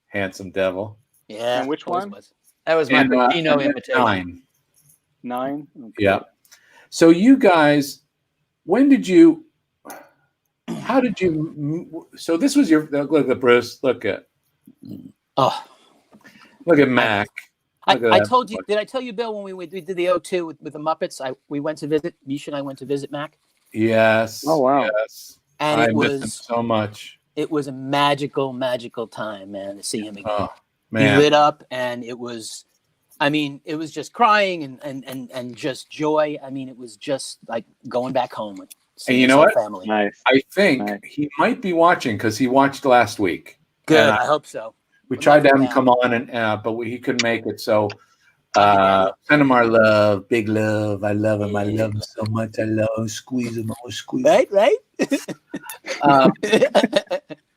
Handsome devil.
Yeah.
And which one?
That was my Pacino imitation.
9. Okay.
Yeah. So you guys, how did you, so this was your, look at Bruce, look at Mac.
I told you, did I tell you, Bill, when we did the O2 with the Muppets, we went to visit, Misha and I went to visit Mac?
Yes.
Oh, wow.
Yes.
And
I missed him so much.
It was a magical time, man, to see him again.
Oh, man.
He lit up, and it was I mean, it was just crying and just joy. I mean, it was just like going back home with
and you know what?
Family.
Nice.
I think he might be watching because he watched last week.
Good. I hope so.
We tried to have him come on, and but he couldn't make it. So send him our love, big love. I love him. I love him so much. I love him. Squeeze him. Always squeeze him.
Right.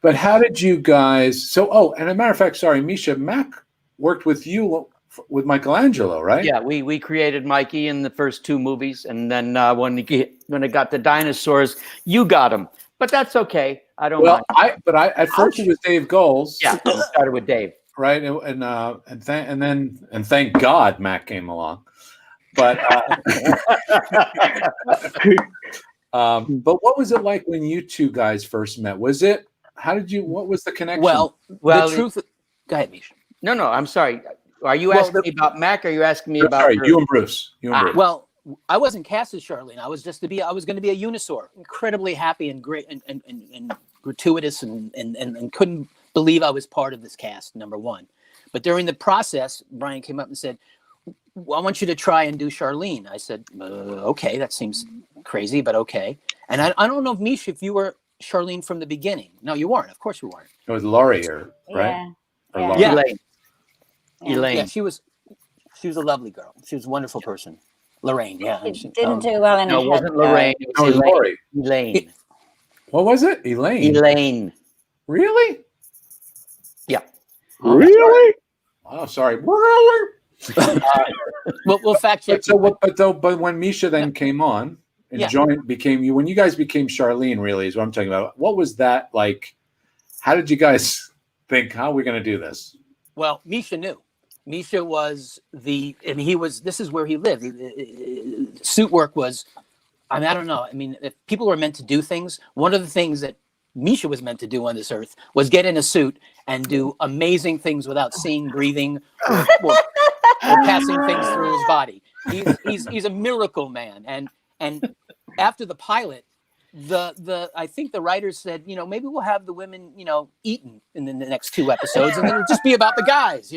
But how did you guys? So, and a matter of fact, sorry, Misha, Mac worked with you with Michelangelo, right?
Yeah, we created Mikey in the first 2 movies, and then when it got to Dinosaurs, you got him. But that's okay. I don't mind.
At first it was Dave Goals.
Yeah, it started with Dave.
Right, and thank God Mac came along. But but what was it like when you two guys first met? What was the connection?
Well, the truth. Go ahead, Misha.
No, I'm sorry. Are you asking me about Mac? Or are you asking me about?
Sorry, you and Bruce.
Well, I wasn't cast as Charlene. I was going to be a Unisaur. Incredibly happy and great and gratuitous and couldn't believe I was part of this cast, number one. But during the process, Brian came up and said, I want you to try and do Charlene. I said, okay, that seems crazy, but okay. And I don't know, Misha, if you were Charlene from the beginning. No, you weren't. Of course you weren't.
It was Laurie, right?
Yeah. Elaine.
Yeah, she was a lovely girl. She was a wonderful person. Lorraine, yeah.
She didn't do well in
No, it wasn't Lorraine. It was
Laurie.
Elaine.
What was it? Elaine.
Really? Yeah.
Really?
Oh, sorry.
We'll fact check.
But when Misha then came on and became you, when you guys became Charlene, really is what I'm talking about. What was that like? How did you guys think? How are we going to do this?
Well, Misha knew. Misha was this is where he lived. Suit work was, I don't know. I mean, if people were meant to do things, one of the things that Misha was meant to do on this earth was get in a suit and do amazing things without seeing, breathing, or passing things through his body. He's a miracle man. And after the pilot, I think the writers said, maybe we'll have the women, eaten in the next 2 episodes, and then it'll just be about the guys,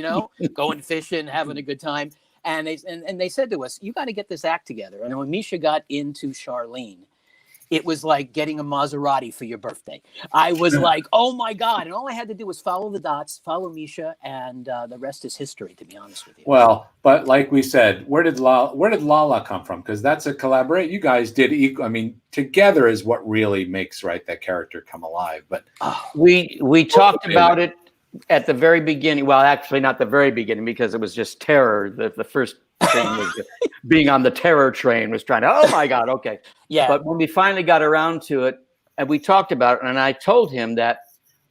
going fishing, having a good time. And they said to us, you got to get this act together. And when Misha got into Charlene, it was like getting a Maserati for your birthday. I was like, oh my God. And all I had to do was follow the dots, follow Misha, and the rest is history, to be honest with you.
Well, but like we said, where did Lala come from? Because that's a collaborate. You guys did equal. I mean, together is what really makes that character come alive. But
we talked about it at the very beginning. Well, actually not the very beginning, because it was just terror. The first thing was being on the terror train, was trying to, oh my God, okay.
Yeah.
But when we finally got around to it, and we talked about it, and I told him that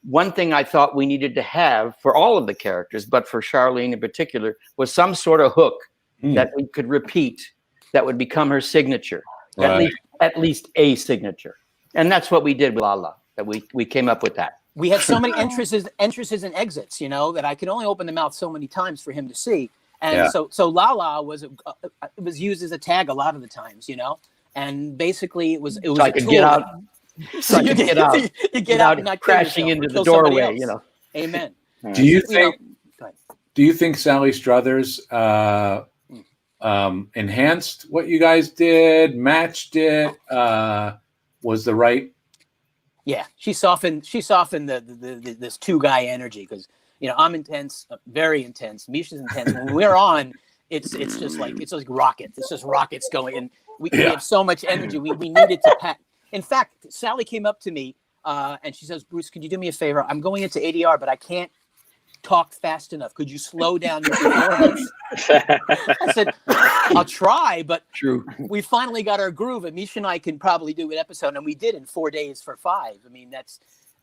one thing I thought we needed to have for all of the characters, but for Charlene in particular, was some sort of hook that we could repeat that would become her signature, at least a signature. And that's what we did with Lala, that we came up with that.
We had so many entrances and exits, that I could only open the mouth so many times for him to see. And so Lala was used as a tag a lot of the times, and basically it was
so I could get out. So
you get out. You get out and not
crashing into the doorway,
Amen.
Do you think Sally Struthers enhanced what you guys did, matched it, was the right?
Yeah, she softened this 2-guy energy, because I'm intense, very intense. Misha's intense. When we're on, it's like rockets. It's just rockets going, and we have so much energy. We needed to pack. In fact, Sally came up to me and she says, "Bruce, could you do me a favor? I'm going into ADR, but I can't talk fast enough. Could you slow down your performance?" I said, "I'll try," but we finally got our groove, and Misha and I can probably do an episode, and we did in 4 days for 5. I mean,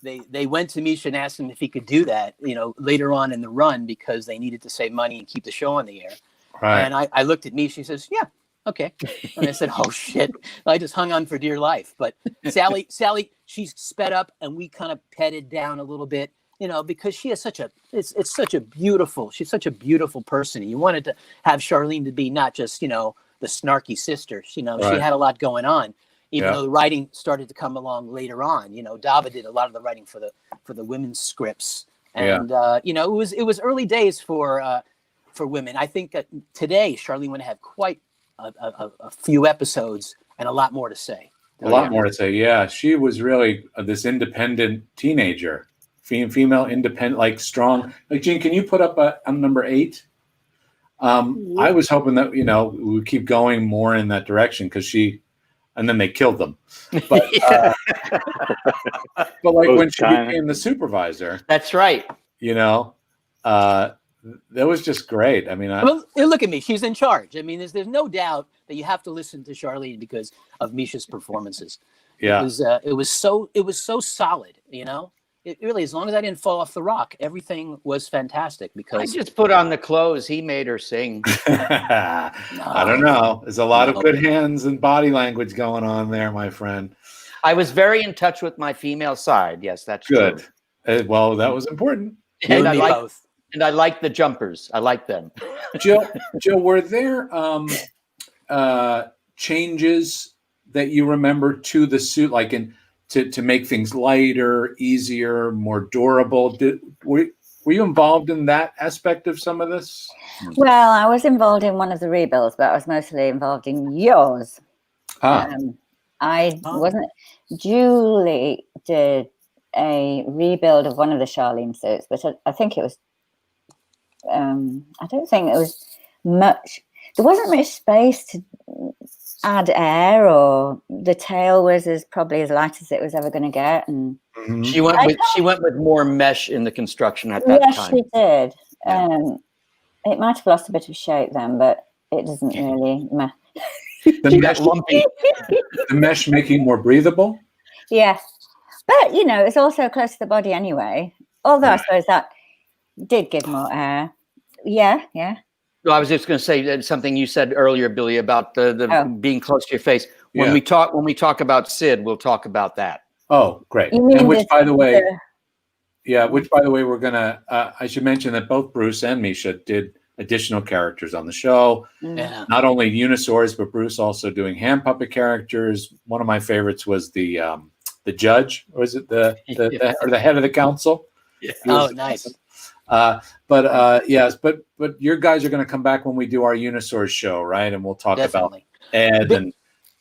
they went to Misha and asked him if he could do that, later on in the run, because they needed to save money and keep the show on the air. Right. And I looked at Misha, he says, "Yeah, okay." And I said, "Oh shit." I just hung on for dear life. But Sally, she's sped up, and we kind of petted down a little bit, because she has she's such a beautiful person. And you wanted to have Charlene to be not just, the snarky sister. She had a lot going on, even though the writing started to come along later on. Dava did a lot of the writing for the women's scripts. And, it was early days for for women. I think that today Charlene would have quite a few episodes and a lot more to say.
A lot more to say. Yeah, she was really this independent teenager, female independent, like strong. Like Gene, can you put up on number 8? I was hoping that we would keep going more in that direction because and then they killed them. But but like when she became the supervisor,
that's right.
That was just great. I mean,
well, look at me. She's in charge. I mean, there's no doubt that you have to listen to Charlene because of Misha's performances.
Yeah,
it was so solid. It really, as long as I didn't fall off the rock, everything was fantastic. Because
I just put on the clothes. He made her sing.
I don't know. There's a lot of good hands and body language going on there, my friend.
I was very in touch with my female side. Yes, that's
good.
True.
Well, that was important.
And I like the jumpers. I like them.
Jill, were there changes that you remember to the suit, like to make things lighter, easier, more durable? Were you involved in that aspect of some of this?
Well, I was involved in one of the rebuilds, but I was mostly involved in yours. I wasn't. Julie did a rebuild of one of the Charlene suits, but I think it was. I don't think it was much. There wasn't much space to add air, or the tail was probably as light as it was ever going to get. And
she went with more mesh in the construction at that time.
Yes, she did. It might have lost a bit of shape then, but it doesn't really matter.
The mesh making more breathable.
Yes, but it's also close to the body anyway. Although I suppose that did give more air. Yeah.
Well, I was just going to say something you said earlier, Billy, about the being close to your face. When we talk about Sid, we'll talk about that.
Oh, great! And which, by the way, we're gonna. I should mention that both Bruce and Misha did additional characters on the show.
Yeah.
Not only Dinosaurs, but Bruce also doing hand puppet characters. One of my favorites was the judge, or is it the head of the council?
Yeah. Oh, nice.
Yes, but your guys are going to come back when we do our Dinosaurs show, right? And we'll talk about Ed and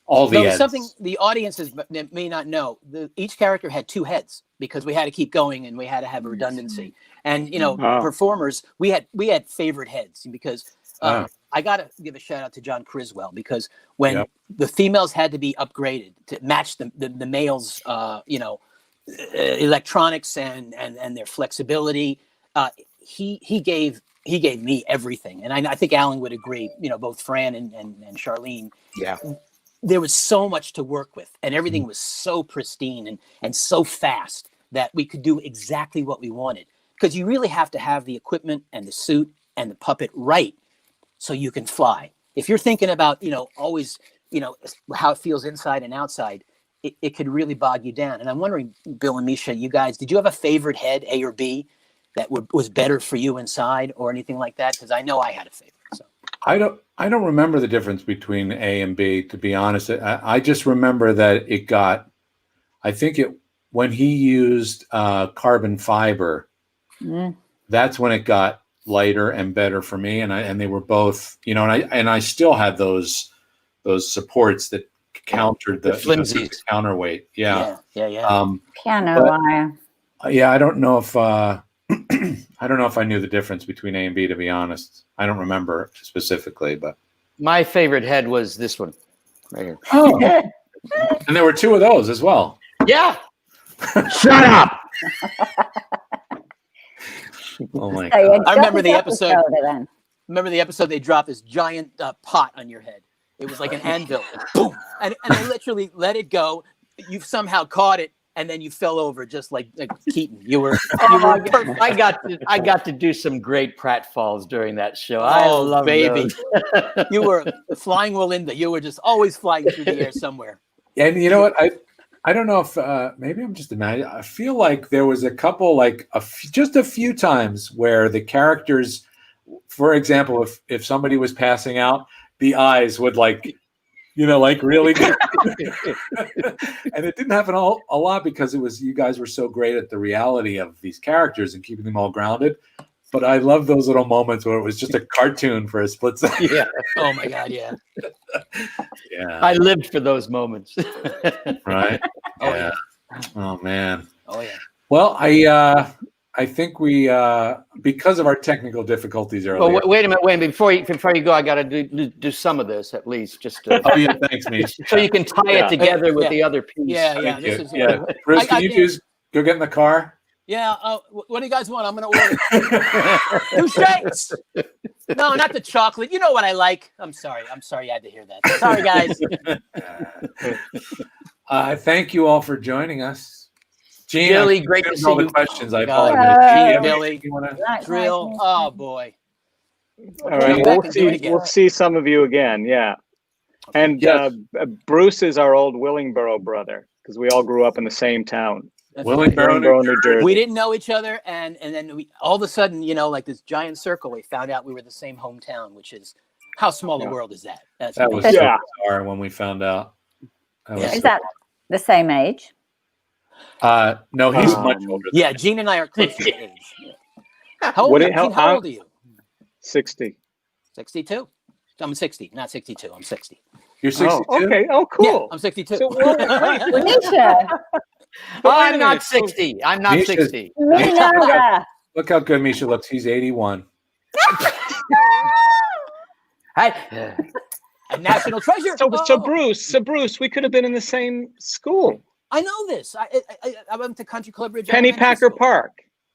all the Eds.
Something the audiences may not know: each character had 2 heads because we had to keep going and we had to have a redundancy. And performers, we had favorite heads because I got to give a shout out to John Criswell because when the females had to be upgraded to match the males, electronics and their flexibility. He gave me everything, and I think Alan would agree. Both Fran and Charlene.
Yeah,
there was so much to work with, and everything was so pristine and so fast that we could do exactly what we wanted. Because you really have to have the equipment and the suit and the puppet right, so you can fly. If you're thinking about always how it feels inside and outside, it could really bog you down. And I'm wondering, Bill and Misha, you guys, did you have a favorite head, A or B, that was better for you inside or anything like that? Because I know I had a favorite. So
I don't remember the difference between A and B, to be honest. I just remember that it got, when he used carbon fiber, that's when it got lighter and better for me. And they were both, and I still had those supports that countered the
flimsies,
counterweight.
Yeah.
Piano wire.
Yeah, I don't know if I knew the difference between A and B, to be honest. I don't remember specifically, but
my favorite head was this one right here.
Oh, and there were 2 of those as well.
Yeah.
Shut up.
Oh my God.
I remember the episode. Remember the episode they dropped this giant pot on your head. It was like an anvil. Boom. And I literally let it go. You somehow caught it, and then you fell over just like Keaton.
I got to do some great pratfalls during that show. I love baby.
You were flying Walinda. You were just always flying through the air somewhere.
And you know what? I don't know if maybe I'm just imagining. I feel like there was a couple, just a few times where the characters, for example, if somebody was passing out, the eyes would really good. And it didn't happen a lot because you guys were so great at the reality of these characters and keeping them all grounded. But I love those little moments where it was just a cartoon for a split second.
Yeah.
Oh my God, yeah.
Yeah.
I lived for those moments.
Right.
Oh,
Yeah. Oh man.
Oh yeah.
Well, I think we because of our technical difficulties earlier.
Well, wait a minute. Before you go, I got to do some of this at least, just to,
Oh yeah, thanks, Mish.
so you can tie it together with the other piece.
Yeah, yeah.
Thank
This
you.
is
Yeah. Bruce, can you just go get in the car?
Yeah. What do you guys want? I'm gonna order 2 shakes. No, not the chocolate. You know what I like. I'm sorry you had to hear that. Sorry, guys.
Thank you all for joining us. Gene,
Billy, great to see
all the
you.
questions. I
God.
apologize.
Billy.
You wanna-
Drill. Oh boy.
All right,
Back and do it again.
we'll see some of you again. Yeah, and
Yes.
Bruce is our old Willingboro brother because we all grew up in the same town,
Willingboro,
New Jersey.
We didn't know each other, and then we all of a sudden, like this giant circle, we found out we were the same hometown, which is how small the world is that. That's
That was
amazing.
so bizarre when we found out.
Is that the same age?
No, he's much older. Than
Yeah,
me.
Gene and I are close in age. How old are you?
60.
62. I'm 60, not 62. I'm 60.
You're 62.
Oh, okay. Oh, cool.
Yeah, I'm 62.
So,
Misha,
I'm not 60. I'm not
Misha's-
60.
me neither.
Look how good Misha looks. He's 81.
Hey,
A national treasure.
So
Oh,
Bruce, we could have been in the same school.
I know this. I went to Country Club Ridge.
Pennypacker
Elementary School.
Park.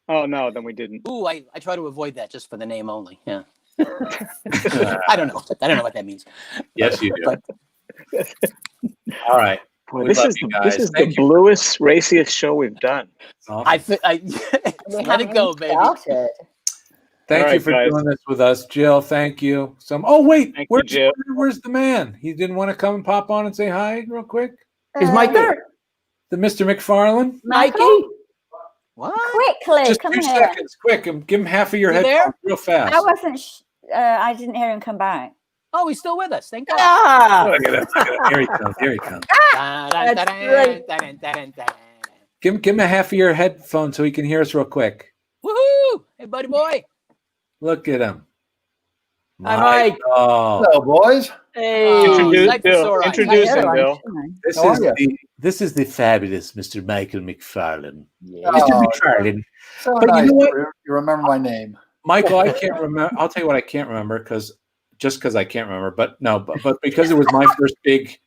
Oh no, then we didn't.
Ooh, I try to avoid that just for the name only. Yeah. I don't know. I don't know what that means.
Yes, you do.
But
All right.
Boy,
We
this
love
is
you
the,
guys.
this is the
Thank you.
bluest, raciest show we've done.
Awesome.
Let it go, baby.
Started.
Thank
All
you
right,
for
guys.
doing this with us, Jill. Thank you. Oh wait,
Thank you, Jill.
where's the man? He didn't want to come and pop on and say hi real quick.
is Mike there?
The Mr. McFarlane.
Michael,
What?
quickly,
Just
come
2
here.
seconds, quick, and give him half of your
You
head
there?
real fast.
I wasn't. I didn't hear him come back.
Oh, he's still with us. Thank God.
Ah,
Look at him. Here he comes. Here he comes. Give him a half of your headphone so he can hear us real quick.
Woohoo! Hey, buddy boy.
Look at him.
Hi, Mike.
Oh,
Hello, boys.
Hey,
Introduce Bill.
Life is
Introduce
all
him,
right.
Bill.
this is the fabulous Mr. Michael McFarlane.
yeah.
Mr. McFarlane.
So
But you
nice
know what?
you remember my name.
Michael, I can't remember. I'll tell you what I can't remember because I can't remember. But no, but because it was my first big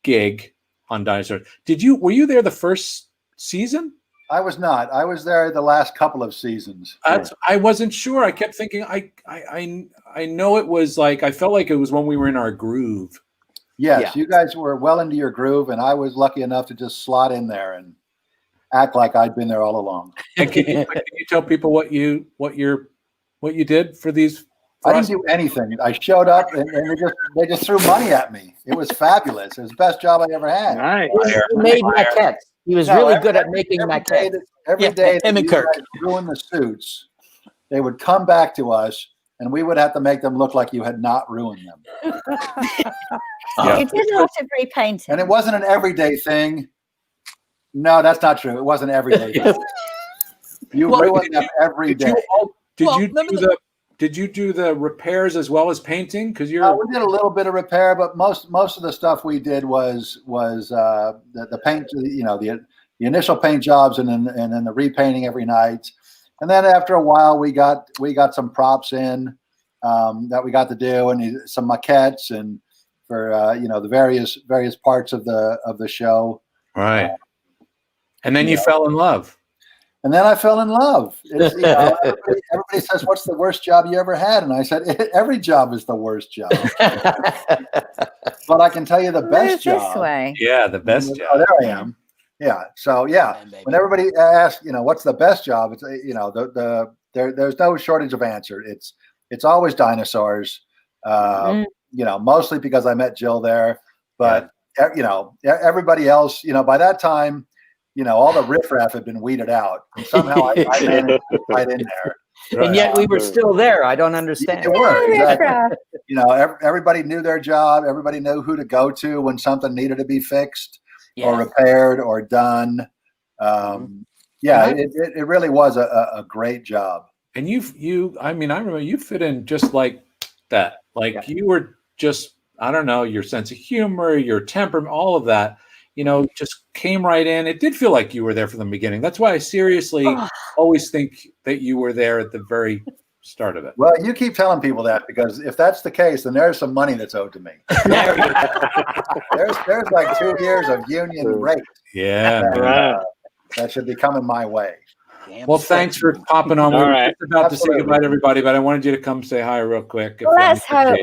gig on Dinosaurs. Were you there the first season?
I was not. I was there the last couple of seasons.
I wasn't sure. I kept thinking I know it was like I felt like it was when we were in our groove.
Yes,
Yeah.
you guys were well into your groove, and I was lucky enough to just slot in there and act like I'd been there all along.
And can you tell people what you did for these?
I didn't do anything. I showed up, and they just threw money at me. It was fabulous. It was the best job I ever had.
Nice.
He made maquettes. He was really good at making maquettes.
Every day
him
that
and
you
Kirk.
guys ruined the suits, they would come back to us, and we would have to make them look like you had not ruined them.
You did a lot of repainting.
And it wasn't an everyday thing. No, that's not true. It wasn't an everyday thing. You ruined them every day.
Did you do the repairs as well as painting? Because
We did a little bit of repair, but most of the stuff we did was the paint. The initial paint jobs, and then the repainting every night. And then after a while, we got some props in that we got to do, and some maquettes, and for the various parts of the show.
Right. And then you fell in love.
And then I fell in love. Everybody says, "What's the worst job you ever had?" And I said, "Every job is the worst job." But I can tell you the best job.
This way.
Yeah, the best job.
Oh, there I am. Yeah. So yeah, when everybody asks, what's the best job? It's there's no shortage of answer. It's always Dinosaurs. Mostly because I met Jill there, but everybody else. By that time, all the riffraff had been weeded out, and somehow I managed to get in there.
And yet we were still there. I don't understand.
You were, exactly. Everybody knew their job. Everybody knew who to go to when something needed to be fixed or repaired or done. It really was a great job.
And I remember you fit in just like that. Like you were just, I don't know, your sense of humor, your temperament, all of that, just came right in. It did feel like you were there from the beginning. That's why I seriously always think that you were there at the very start of it.
Well, you keep telling people that, because if that's the case, then there's some money that's owed to me. there's like 2 years of union rate.
Yeah.
That should be coming my way.
Well, thanks for popping on.
All
We're
right.
just about to say goodbye to everybody, but I wanted you to come say hi real quick.
Well, let's hope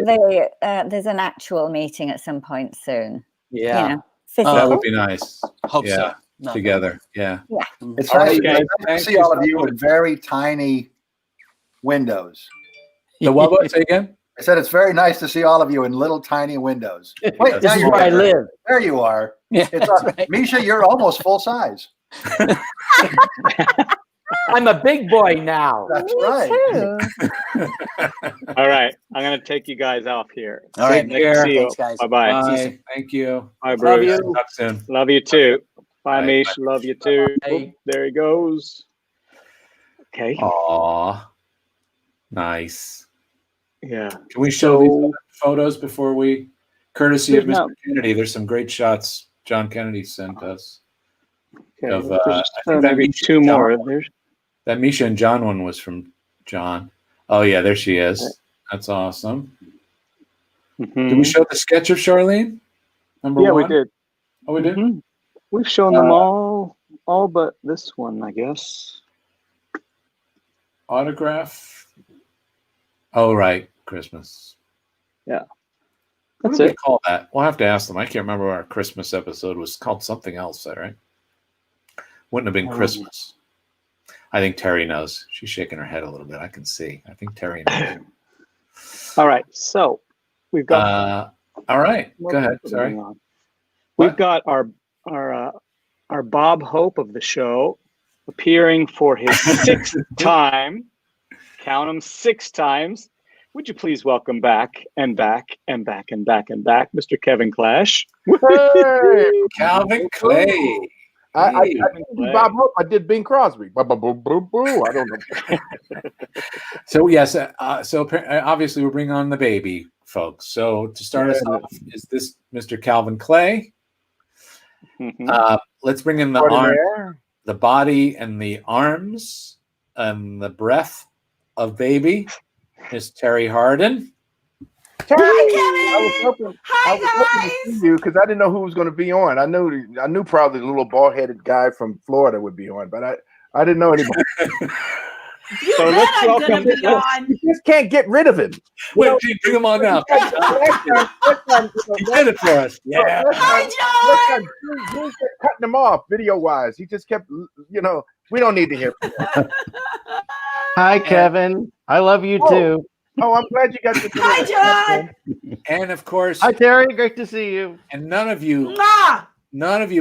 there's an actual meeting at some point soon.
Yeah.
That would be nice.
Hope so.
Together. Yeah.
It's nice to see all of you in very tiny windows.
The what? Say again?
I said it's very nice to see all of you in little tiny windows. Wait,
This is where I live.
There you are.
Yeah,
It's Misha, you're almost full size.
I'm a big boy now.
That's right.
All right. I'm going to take you guys off here.
All right.
Nice to see you.
Thanks, guys.
Bye-bye.
Bye. Thank you.
Bye,
Love
Bruce.
you.
Talk soon.
Love you too. Bye,
Bye.
Mish. Love you too.
Bye.
There he goes. Okay.
Aw. Nice.
Yeah.
Can we show these other photos before we, courtesy of
There's
Mr. Kennedy? There's some great shots John Kennedy sent us.
Okay.
Of,
There's
I think that
maybe
Misha
2 more.
John-
There's
That Misha and John one was from John. Oh, yeah, there she is. That's awesome. Did we show the sketch of Charlene? Number
yeah,
one?
we did.
Oh, we did?
Mhm. We've shown them all but this one, I guess.
Autograph. Oh, right. Christmas.
Yeah.
What
That's
do we
it.
call that? We'll have to ask them. I can't remember our Christmas episode was called something else, right? Wouldn't have been Christmas. I think Terry knows. She's shaking her head a little bit. I can see. I think Terry knows.
All right. So we've got.
All right. Go ahead. Sorry.
We've got our Bob Hope of the show appearing for his 6th time. Count them 6 times. Would you please welcome back and back and back and back and back, Mr. Kevin Clash?
Hey,
Calvin Clay.
I didn't do Bob Hope. I did Bing Crosby. I don't know.
So yes, obviously we're bringing on the baby, folks. So to start us off, is this Mr. Calvin Clay? Let's bring in the arm, the body, and the arms, and the breath of baby. Miss Terry Hardin.
Terry,
Hi, Kevin.
I was hoping to see you because I didn't know who was going to be on. I knew probably the little bald-headed guy from Florida would be on, but I didn't know anybody.
You
So
bet
let's
I'm
welcome
going to be on.
You just can't get rid of him.
Wait, bring him on now. He did it for us. Yeah.
Hi, John.
He kept cutting him off video-wise. He just kept, we don't need to hear from him.
Hi, Kevin. I love you too.
Oh, I'm glad you got to.
Hi, John.
And of course,
Hi, Terry. Great to see you.
and none of you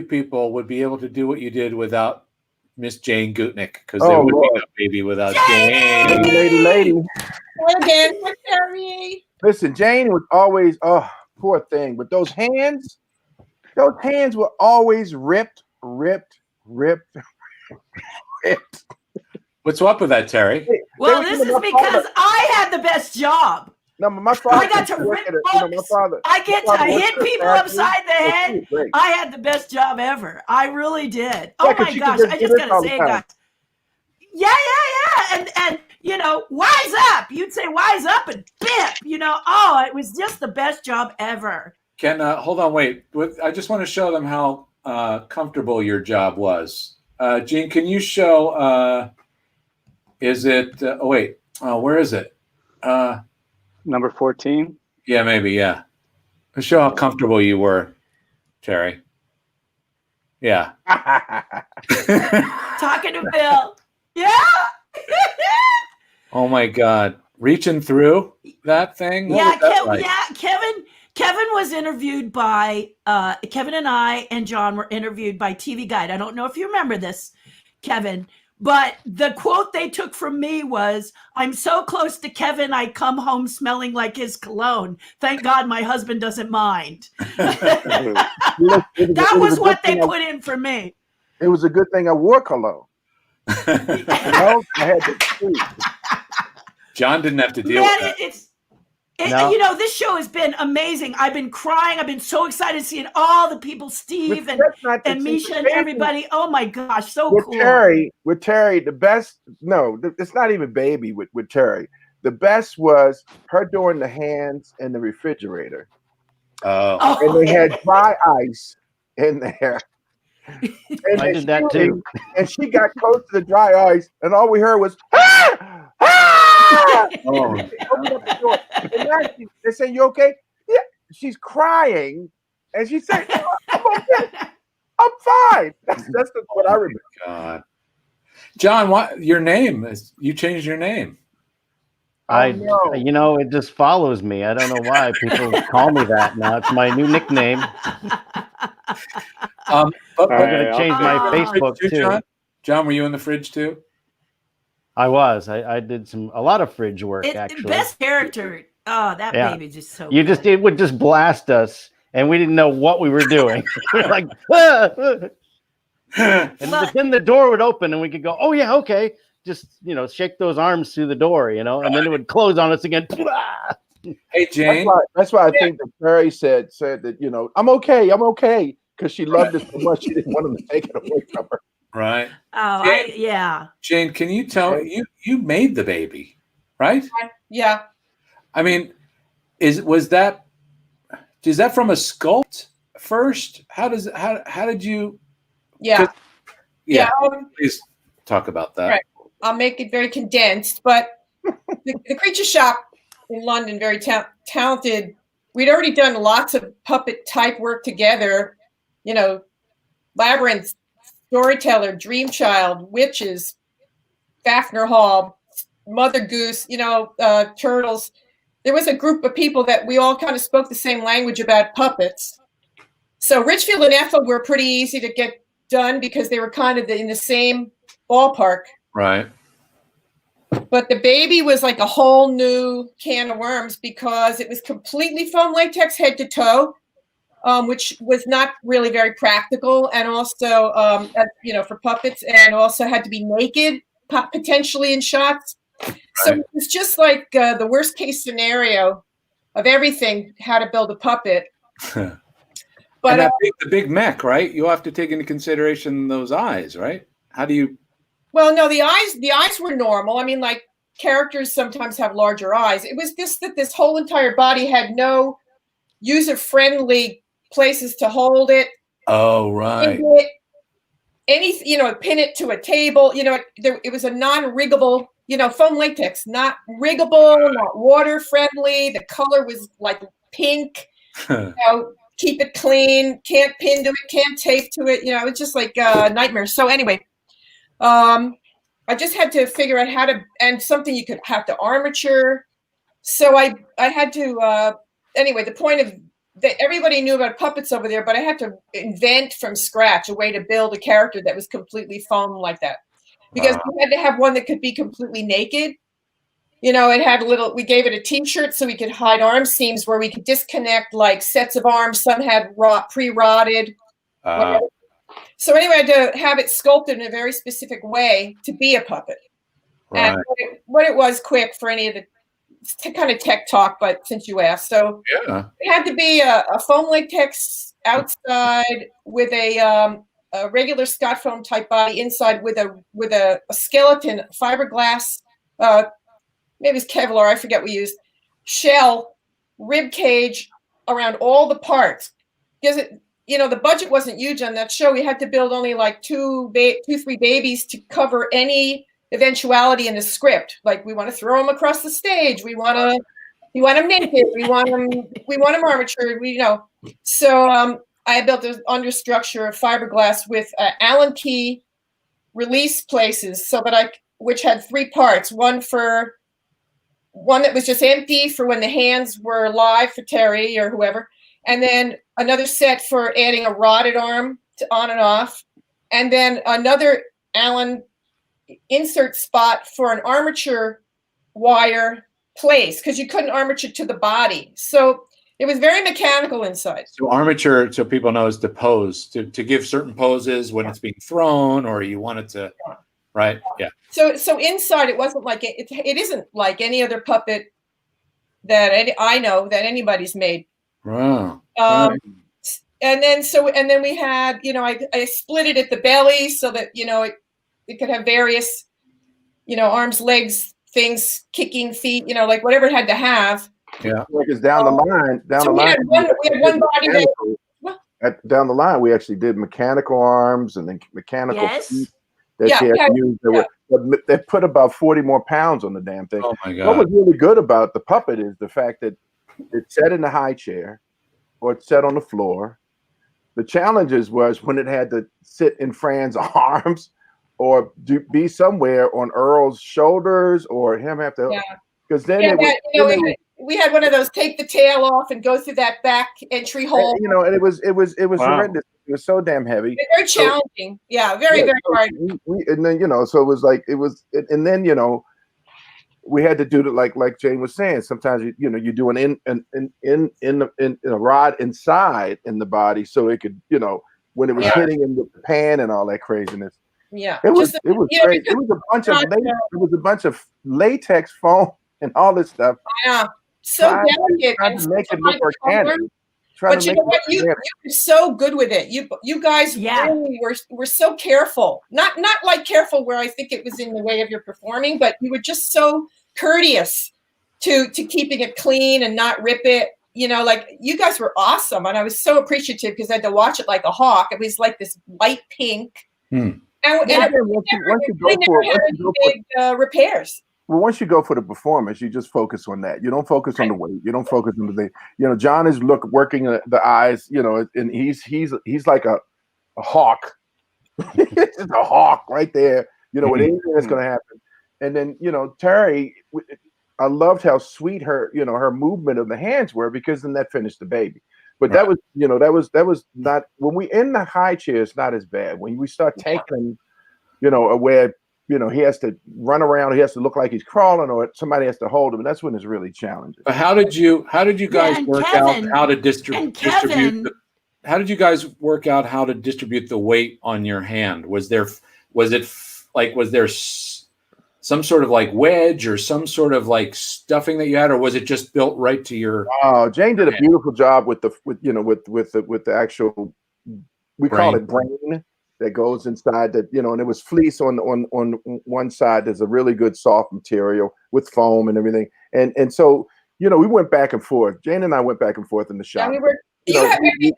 people would be able to do what you did without Miss Jane Gutnick, because there would be no baby without Jane.
Lady.
Again, for Terry.
Listen, Jane was always, poor thing, but those hands were always ripped.
What's up with that, Terry?
Well, this is because I had the best job.
No, my father.
I got to rip books. I get to hit people upside the head. I had the best job ever. I really did. Oh my gosh! I just gotta say, guys. Yeah. And wise up. You'd say wise up and bip. It was just the best job ever.
Ken, hold on, wait. I just want to show them how comfortable your job was. Gene, can you show? Is it? Where is it?
Number 14.
Yeah, maybe. Yeah. Show how comfortable you were, Terry. Yeah.
Talking to Bill. Yeah.
Oh my God. Reaching through that thing?
Yeah, Kevin was interviewed by Kevin and I and John were interviewed by TV Guide. I don't know if you remember this, Kevin, but the quote they took from me was, "I'm so close to Kevin, I come home smelling like his cologne. Thank God my husband doesn't mind." That was what they put in for me.
It was a good thing I wore cologne. I had to
John didn't have to deal
Man,
with that.
No.
You know, this show has been amazing. I've been crying. I've been so excited seeing all the people, Steve and Misha and everybody. Oh my gosh, so
with
cool.
With Terry, the best. No, it's not even baby with Terry. The best was her doing the hands in the refrigerator.
Oh,
and they had dry ice in there. And
I did that too.
And she got close to the dry ice, and all we heard was, ah! Ah!
Oh.
They opened up the door. And now they say, "You okay?" Yeah. She's crying, and she said, "I'm okay. I'm fine." That's what I remember.
God, John, what your name is? You changed your name.
You know, it just follows me. I don't know why people call me that now. It's my new nickname.
But
I'm going to change my Facebook too.
John, were you in the fridge too?
I was. I did a lot of fridge work actually.
Best character. Oh, that baby just so.
It would just blast us, and we didn't know what we were doing. We were like, ah! And then the door would open, and we could go, "Oh yeah, okay." Just shake those arms through the door, and then it would close on us again.
Hey Jane,
that's why I think that Terry said that I'm okay, because she loved it so much she didn't want him to take it away from her.
Right.
Oh,
Jane, Jane, can you tell you made the baby, right?
Yeah.
I mean, is that from a sculpt first? How did you?
Yeah.
Yeah. Please talk about that.
Right. I'll make it very condensed, but the Creature Shop in London, very talented. We'd already done lots of puppet type work together, Labyrinth, Storyteller, Dream Child, Witches, Fafner Hall, Mother Goose, Turtles. There was a group of people that we all kind of spoke the same language about puppets. So Richfield and Ethel were pretty easy to get done because they were kind of in the same ballpark.
Right.
But the baby was like a whole new can of worms because it was completely foam latex head to toe, which was not really very practical. And also, for puppets, and also had to be naked, potentially in shots. Right. So it was just like the worst case scenario of everything, how to build a puppet. But
and the big mech, right? You have to take into consideration those eyes, right? How do you?
Well, no, the eyes were normal. I mean, like characters sometimes have larger eyes. It was just that this whole entire body had no user-friendly places to hold it.
Oh, right.
Pin it to a table. It was a non-riggable, foam latex, not riggable, not water-friendly. The color was like pink. Keep it clean. Can't pin to it. Can't tape to it. It was just like a nightmare. So anyway. I just had to figure out how to, and something you could have to armature. So I had to, anyway, the point of that everybody knew about puppets over there, but I had to invent from scratch a way to build a character that was completely foam like that. Because we had to have one that could be completely naked. It had we gave it a t-shirt so we could hide arm seams where we could disconnect like sets of arms. Some had pre-rotted. So anyway, I had to have it sculpted in a very specific way to be a puppet. Right. And what it was quick for any of the kind of tech talk, but since you asked. So it had to be a foam latex outside with a regular Scott foam type body inside with a skeleton fiberglass, maybe it's Kevlar, I forget what we used, shell, rib cage around all the parts. Because the budget wasn't huge on that show. We had to build only like 3 babies to cover any eventuality in the script. Like we want to throw them across the stage. We want them naked. We want them armatured. So I built an understructure of fiberglass with Allen key release places, which had 3 parts. One that was just empty for when the hands were live for Terry or whoever. And then another set for adding a rotted arm to on and off. And then another Allen insert spot for an armature wire place, because you couldn't armature to the body. So it was very mechanical inside.
So armature, so people know, is to pose, to give certain poses when it's being thrown, or you want it to, Right. Yeah.
So inside, it wasn't like it isn't like any other puppet that I know that anybody's made.
Wow.
And then we had, I split it at the belly so that, it could have various, arms, legs, things, kicking feet, like whatever it had to have.
Yeah.
Because down the line,
we had one body
down the line, we actually did mechanical arms and then mechanical feet that she had to use. They put about 40 more pounds on the damn thing.
Oh my God.
What was really good about the puppet is the fact that it sat in the high chair or it sat on the floor. The challenges was when it had to sit in Fran's arms or be somewhere on Earl's shoulders or him have to, because then
we had one of those take the tail off and go through that back entry hole.
And it was horrendous. It was so damn heavy.
Very challenging. Very hard.
And then so it was like and then we had to do it like Jane was saying. Sometimes you do an in a rod inside in the body so it could when it was hitting in the pan and all that craziness.
Yeah,
it was great. It was a bunch of latex foam and all this stuff.
Yeah, so delicate.
Trying to make it look organic.
But you know what? You were so good with it. You guys really were so careful. Not like careful where I think it was in the way of your performing, but you were just so courteous to keeping it clean and not rip it. Like you guys were awesome, and I was so appreciative because I had to watch it like a hawk. It was like this light pink. Repairs.
Well, once you go for the performance, you just focus on that. You don't focus on the weight. You don't focus on the thing. John is working the eyes. And he's like a hawk. It's a hawk right there. With anything that's going to happen. And then Terry, I loved how sweet her her movement of the hands were because then that finished the baby. But that was that was not when we in the high chair. It's not as bad when we start taking away. He has to run around. He has to look like he's crawling, or somebody has to hold him. And that's when it's really challenging.
But how did you guys work out how to distribute? How did you guys work out how to distribute the weight on your hand? Was there some sort of like wedge or some sort of like stuffing that you had, or was it just built right to your?
Oh, Jane did a beautiful job with the actual. We call it brain. That goes inside that, and it was fleece on one side. There's a really good soft material with foam and everything. And so, we went back and forth. Jane and I went back and forth in the shop.
And you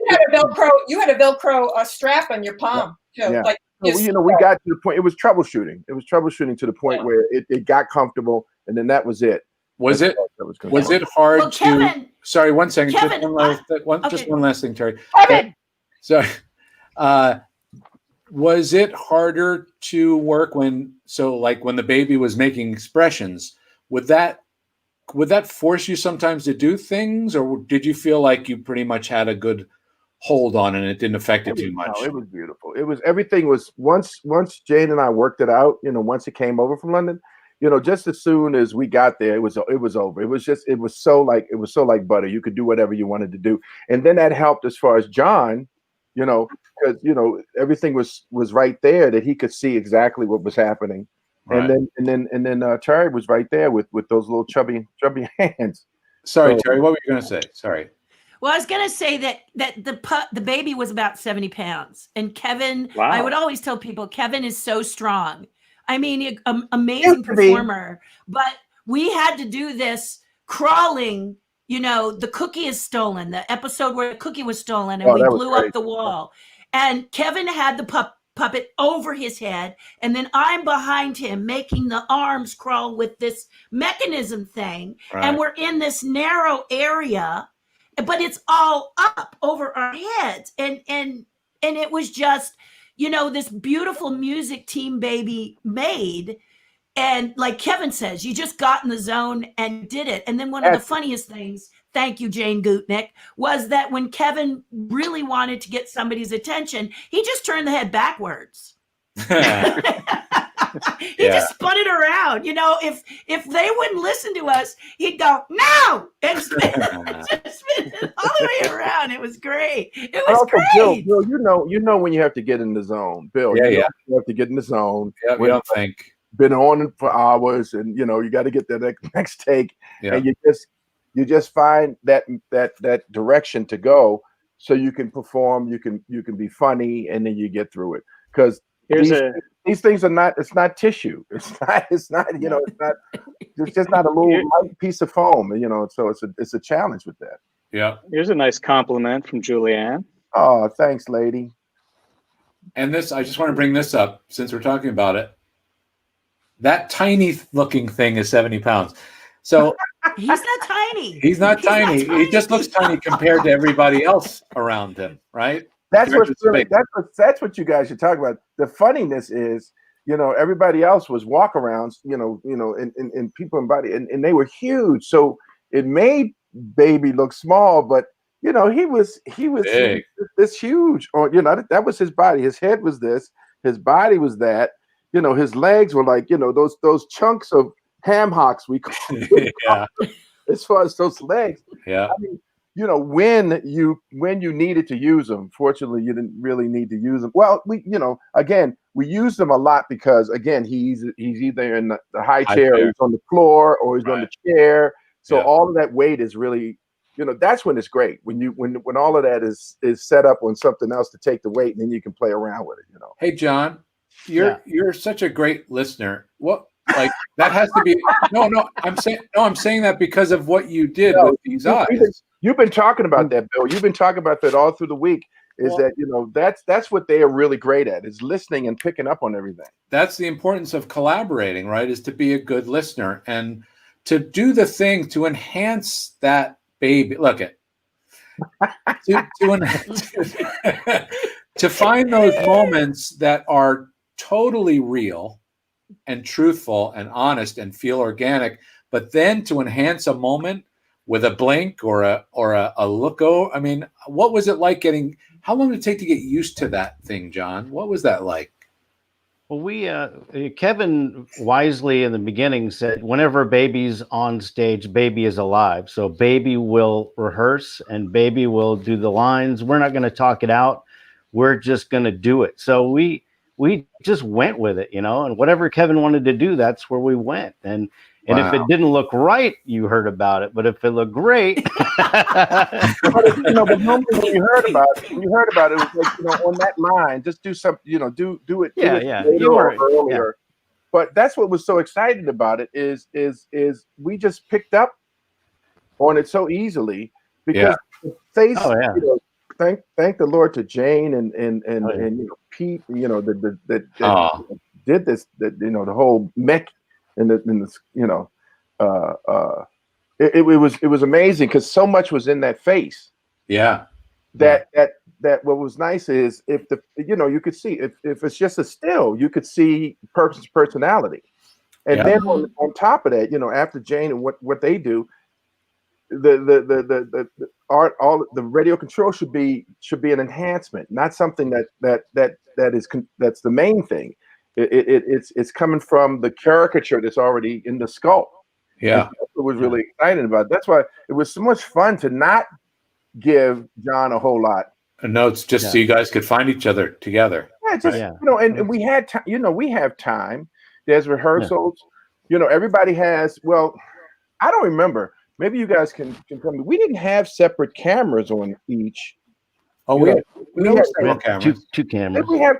had a Velcro strap on your palm too.
Yeah. We got to the point, it was troubleshooting. It was troubleshooting to the point where it got comfortable and then that was it.
Was it hard to, sorry, 1 second. Just one last thing, Terry.
Kevin!
Sorry. Was it harder to work when the baby was making expressions? Would that force you sometimes to do things, or did you feel like you pretty much had a good hold on and it didn't affect it too much?
No, it was beautiful. Everything was once Jane and I worked it out. Once it came over from London, just as soon as we got there, it was over. It was so like butter. You could do whatever you wanted to do, and then that helped as far as John. Because everything was right there that he could see exactly what was happening, right. and then Terry was right there with those little chubby hands.
Sorry, Terry, what were you going to say? Sorry.
Well, I was going to say that the baby was about 70 pounds, and Kevin. Wow. I would always tell people Kevin is so strong. I mean, amazing performer, but we had to do this crawling. The cookie is stolen, the episode where the cookie was stolen and we blew up the wall. And Kevin had the puppet over his head. And then I'm behind him making the arms crawl with this mechanism thing. Right. And we're in this narrow area, but it's all up over our heads. And it was just, this beautiful music Team Baby made. And like Kevin says, you just got in the zone and did it. And then one of the funniest things, thank you, Jane Gutnick, was that when Kevin really wanted to get somebody's attention, he just turned the head backwards. He just spun it around. You know, if they wouldn't listen to us, he'd go, no, and spin it all the way around. It was great. It was great.
Bill, you know when you have to get in the zone. Bill, you have to get in the zone.
Yeah, we don't think.
Been on for hours, and you know you got to get the next take, and you just find that direction to go, so you can perform, you can be funny, and then you get through it. Because these things are not. It's not tissue. It's not. You know, it's not. It's just not a little light piece of foam. You know, so it's a challenge with that.
Yeah.
Here's a nice compliment from Julianne.
Oh, thanks, lady.
And this, I just want to bring this up since we're talking about it. That tiny looking thing is 70 pounds. So
he's not tiny.
He's not tiny. He just looks tiny compared to everybody else around him, right?
That's what you guys should talk about. The funniness is, you know, everybody else was walk-arounds, you know, and people in body, and they were huge. So it made Baby look small, but you know, he was
big.
This huge, or you know, that was his body. His head was this, his body was that. You know, his legs were like, you know, those chunks of ham hocks we call as far as those legs.
Yeah.
I mean, you know, when you needed to use them, fortunately, you didn't really need to use them. Well, we used them a lot because, again, he's either in the high chair, or he's on the floor, or he's on the chair. So all of that weight is really, you know, that's when it's great. When all of that is set up on something else to take the weight, and then you can play around with it, you know.
Hey, John. You're such a great listener. What, like, that has to be I'm saying that because of what you did with these eyes.
You've been talking about that, Bill. You've been talking about that all through the week. That, you know, that's what they are really great at, is listening and picking up on everything.
That's the importance of collaborating, right? Is to be a good listener and to do the thing to enhance that baby. Look at to find those moments that are totally real and truthful and honest and feel organic, but then to enhance a moment with a blink or a look over. I mean, what was it like how long did it take to get used to that thing, John? What was that like?
Well, Kevin wisely in the beginning said, whenever Baby's on stage, Baby is alive. So Baby will rehearse and Baby will do the lines. We're not going to talk it out. We're just going to do it. So we just went with it, you know, and whatever Kevin wanted to do, that's where we went. And if it didn't look right, you heard about it. But if it looked great,
but normally when you heard about it, it was like, you know, on that line, just do something, you know, do it. You were earlier. But that's what was so exciting about it is we just picked up on it so easily because the face, you know, thank the Lord to Jane and you know, Pete, you know, that did this, that, you know, the whole mech and the you know, it was amazing because so much was in that face.
Yeah.
That what was nice is if you know, you could see if it's just a still, you could see person's personality, and then on top of that, you know, after Jane and what they do, the art, all the radio control should be an enhancement, not something that's the main thing. It's coming from the caricature that's already in the skull.
Yeah,
that's what was really exciting about it. That's why it was so much fun to not give John a whole lot.
No, it's just so you guys could find each other together.
Yeah, just you know, and we had time. You know, we have time. There's rehearsals. You know, everybody has. Well, I don't remember. Maybe you guys can tell me. We didn't have separate cameras on each.
Oh, we had cameras.
Two cameras.
Did we have?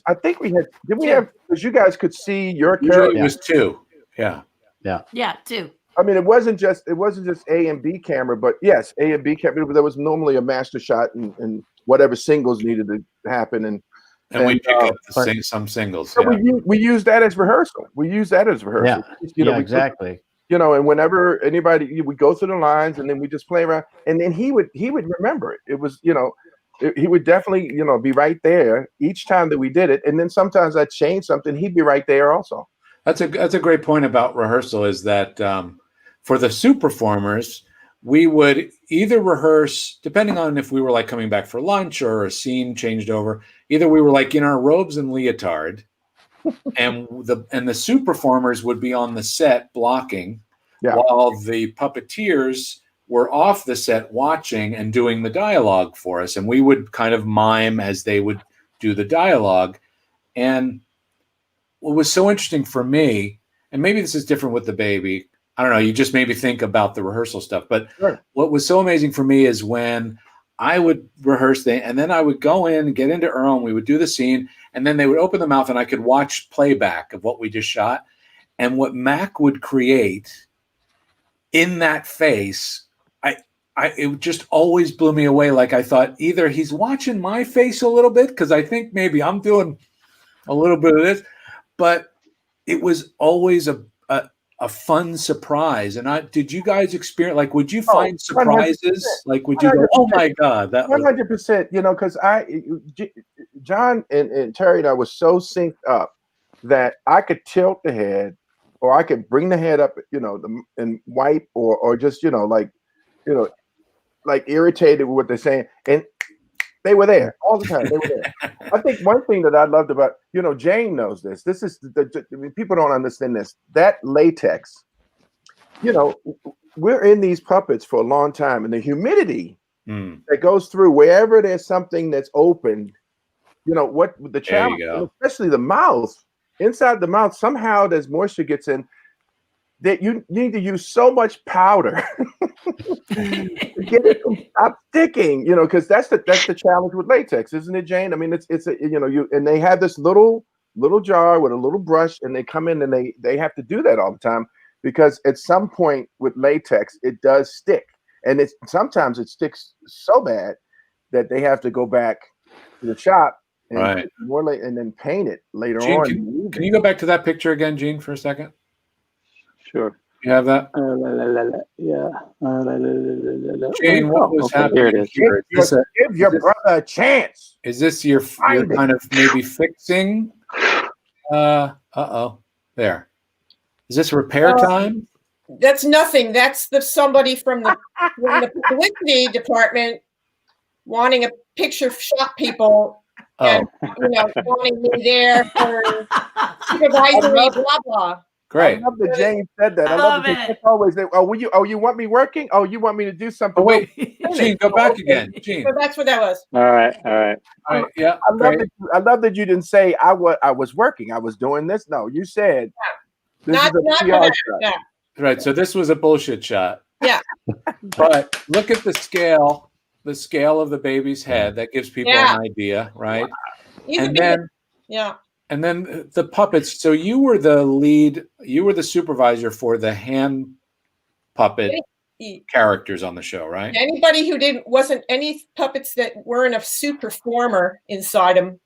I think we had. Did we have? Because you guys could see your
character. It was two. Yeah.
Two.
I mean, it wasn't just A and B camera, but yes, A and B camera. There was normally a master shot and whatever singles needed to happen, and
we pick up some singles.
So we use that as rehearsal.
Yeah.
You know,
exactly.
You know, and whenever anybody, we go through the lines, and then we just play around, and then he would remember it. It was, you know, he would definitely, you know, be right there each time that we did it, and then sometimes I'd change something, he'd be right there also.
That's a great point about rehearsal, is that for the soup performers, we would either rehearse, depending on if we were like coming back for lunch or a scene changed over, either we were like in our robes and leotard, and the suit performers would be on the set blocking, while the puppeteers were off the set watching and doing the dialogue for us, and we would kind of mime as they would do the dialogue. And what was so interesting for me, and maybe this is different with the baby, I don't know, you just made me think about the rehearsal stuff, but what was so amazing for me is when I would rehearse and then I would go in and get into Earl, and we would do the scene, and then they would open the mouth and I could watch playback of what we just shot. And what Mac would create in that face, it just always blew me away. Like I thought either he's watching my face a little bit, because I think maybe I'm doing a little bit of this, but it was always a fun surprise. And did you guys experience, like, would you find surprises? 100%. Like, would you go, oh my God, that
100%, you know, because John and Terry and I was so synced up that I could tilt the head, or I could bring the head up, you know, and wipe, or just, you know, like irritated with what they're saying. And they were there all the time. They were there. I think one thing that I loved about, you know, Jane knows this. This is people don't understand this. That latex, you know, we're in these puppets for a long time, and the humidity that goes through wherever there's something that's opened, you know, what the challenge, especially the mouth, inside the mouth, somehow there's moisture gets in. That you need to use so much powder to get it to stop sticking, you know, because that's the challenge with latex, isn't it, Jane? I mean, it's a, you know, and they have this little jar with a little brush, and they come in and they have to do that all the time, because at some point with latex it does stick, and sometimes it sticks so bad that they have to go back to the shop and and then paint it later
Gene,
on.
Can you go back to that picture again, Gene, for a second?
Sure.
You have that?
Yeah.
Jane, what was happening
here?
Give your brother a chance.
Is this your kind of maybe fixing? There. Is this repair time?
That's nothing. That's somebody from the publicity department wanting a picture shop people. And, you know, wanting me there for supervisory blah blah.
Great.
I love that Jane said that. I love it. That's always there. You want me working? Oh, you want me to do something?
Oh, wait, Gene, go back again. Gene.
So that's what that was.
All right.
Yeah.
I love that you didn't say I was working. I was doing this. No, you said this is a PR shot.
Yeah.
Right. So this was a bullshit shot.
Yeah.
But look at the scale of the baby's head. That gives people an idea, right? And then the puppets. So you were the lead, you were the supervisor for the hand puppet characters on the show, right?
Anybody who wasn't any puppets that weren't a suit performer inside them.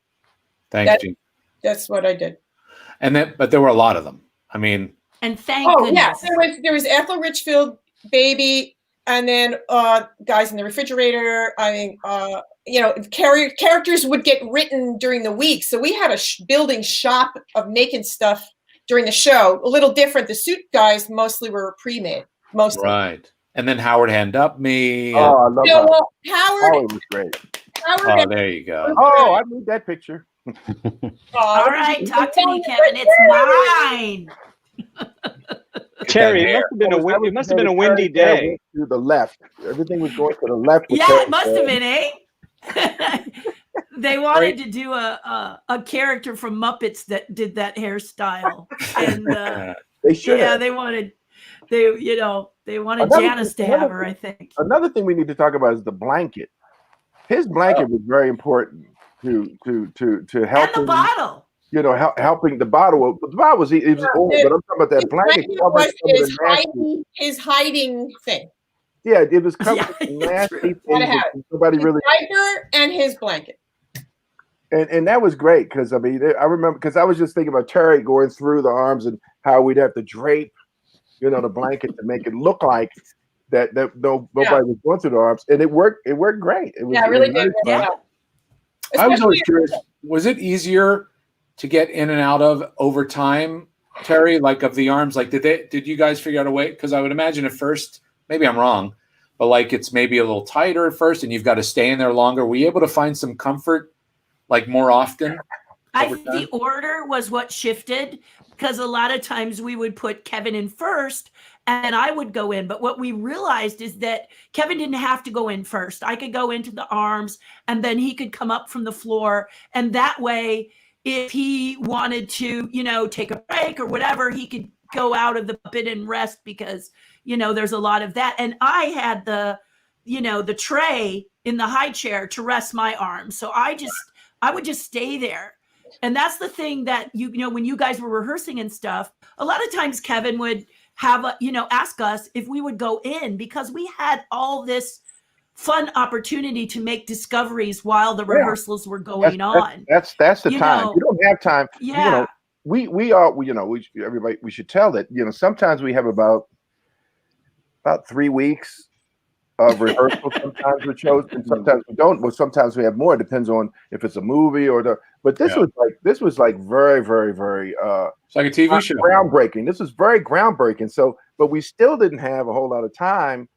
Thanks, Gene.
That's what I did.
But there were a lot of them. I mean.
And thank goodness.
Yeah, there was Ethel Richfield, baby, and then guys in the refrigerator. I mean, you know, characters would get written during the week. So we had a building shop of making stuff during the show. A little different. The suit guys mostly were pre-made. Mostly.
Right. And then Howard Hand Up Me.
Oh, I love that.
Well, Howard
was great.
Oh, there you go.
Oh, I need that picture.
All right, talk to me, Kevin. It's mine.
Terry, it must have been a windy day.
To the left. Everything was going to the left.
Yeah, it must have been, eh? They wanted to do a character from Muppets that did that hairstyle, and
they should.
Yeah, they wanted Janice to have her. I think
another thing we need to talk about is the blanket. His blanket was very important to help.
And the bottle.
You know, helping the bottle. The bottle was old, but I'm talking about that blanket.
His hiding thing.
Yeah, it was covered in nasty things. Nobody really.
His diaper and his blanket.
And that was great because I mean I remember because I was just thinking about Terry going through the arms and how we'd have to drape, you know, the blanket to make it look like that nobody was going through the arms, and it worked. It worked great. It was,
it really did. Yeah.
I was always curious. Was it easier to get in and out of over time, Terry? Like of the arms, like did you guys figure out a way? Because I would imagine at first, maybe I'm wrong, but like it's maybe a little tighter at first, and you've got to stay in there longer. Were you able to find some comfort, like more often?
I think the order was what shifted, because a lot of times we would put Kevin in first and I would go in. But what we realized is that Kevin didn't have to go in first. I could go into the arms and then he could come up from the floor. And that way, if he wanted to, take a break or whatever, he could go out of the pit and rest, because, there's a lot of that. And I had the tray in the high chair to rest my arms. So I would just stay there. And that's the thing that, when you guys were rehearsing and stuff, a lot of times Kevin would have, ask us if we would go in, because we had all this fun opportunity to make discoveries while the rehearsals were going on.
That's the time. You don't have time.
Yeah.
We should tell that, sometimes we have about 3 weeks of rehearsal sometimes with shows, and sometimes we don't. Well, sometimes we have more. It depends on if it's a movie or but this was like very, very, very
it's like a TV show.
Groundbreaking. This was very groundbreaking. So, but we still didn't have a whole lot of time,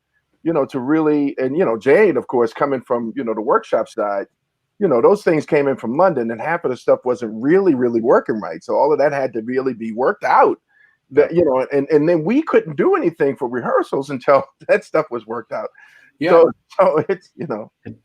to really, and Jane, of course, coming from the workshop side, those things came in from London, and half of the stuff wasn't really working right. So all of that had to really be worked out. That and then we couldn't do anything for rehearsals until that stuff was worked out.
Yeah.
So it's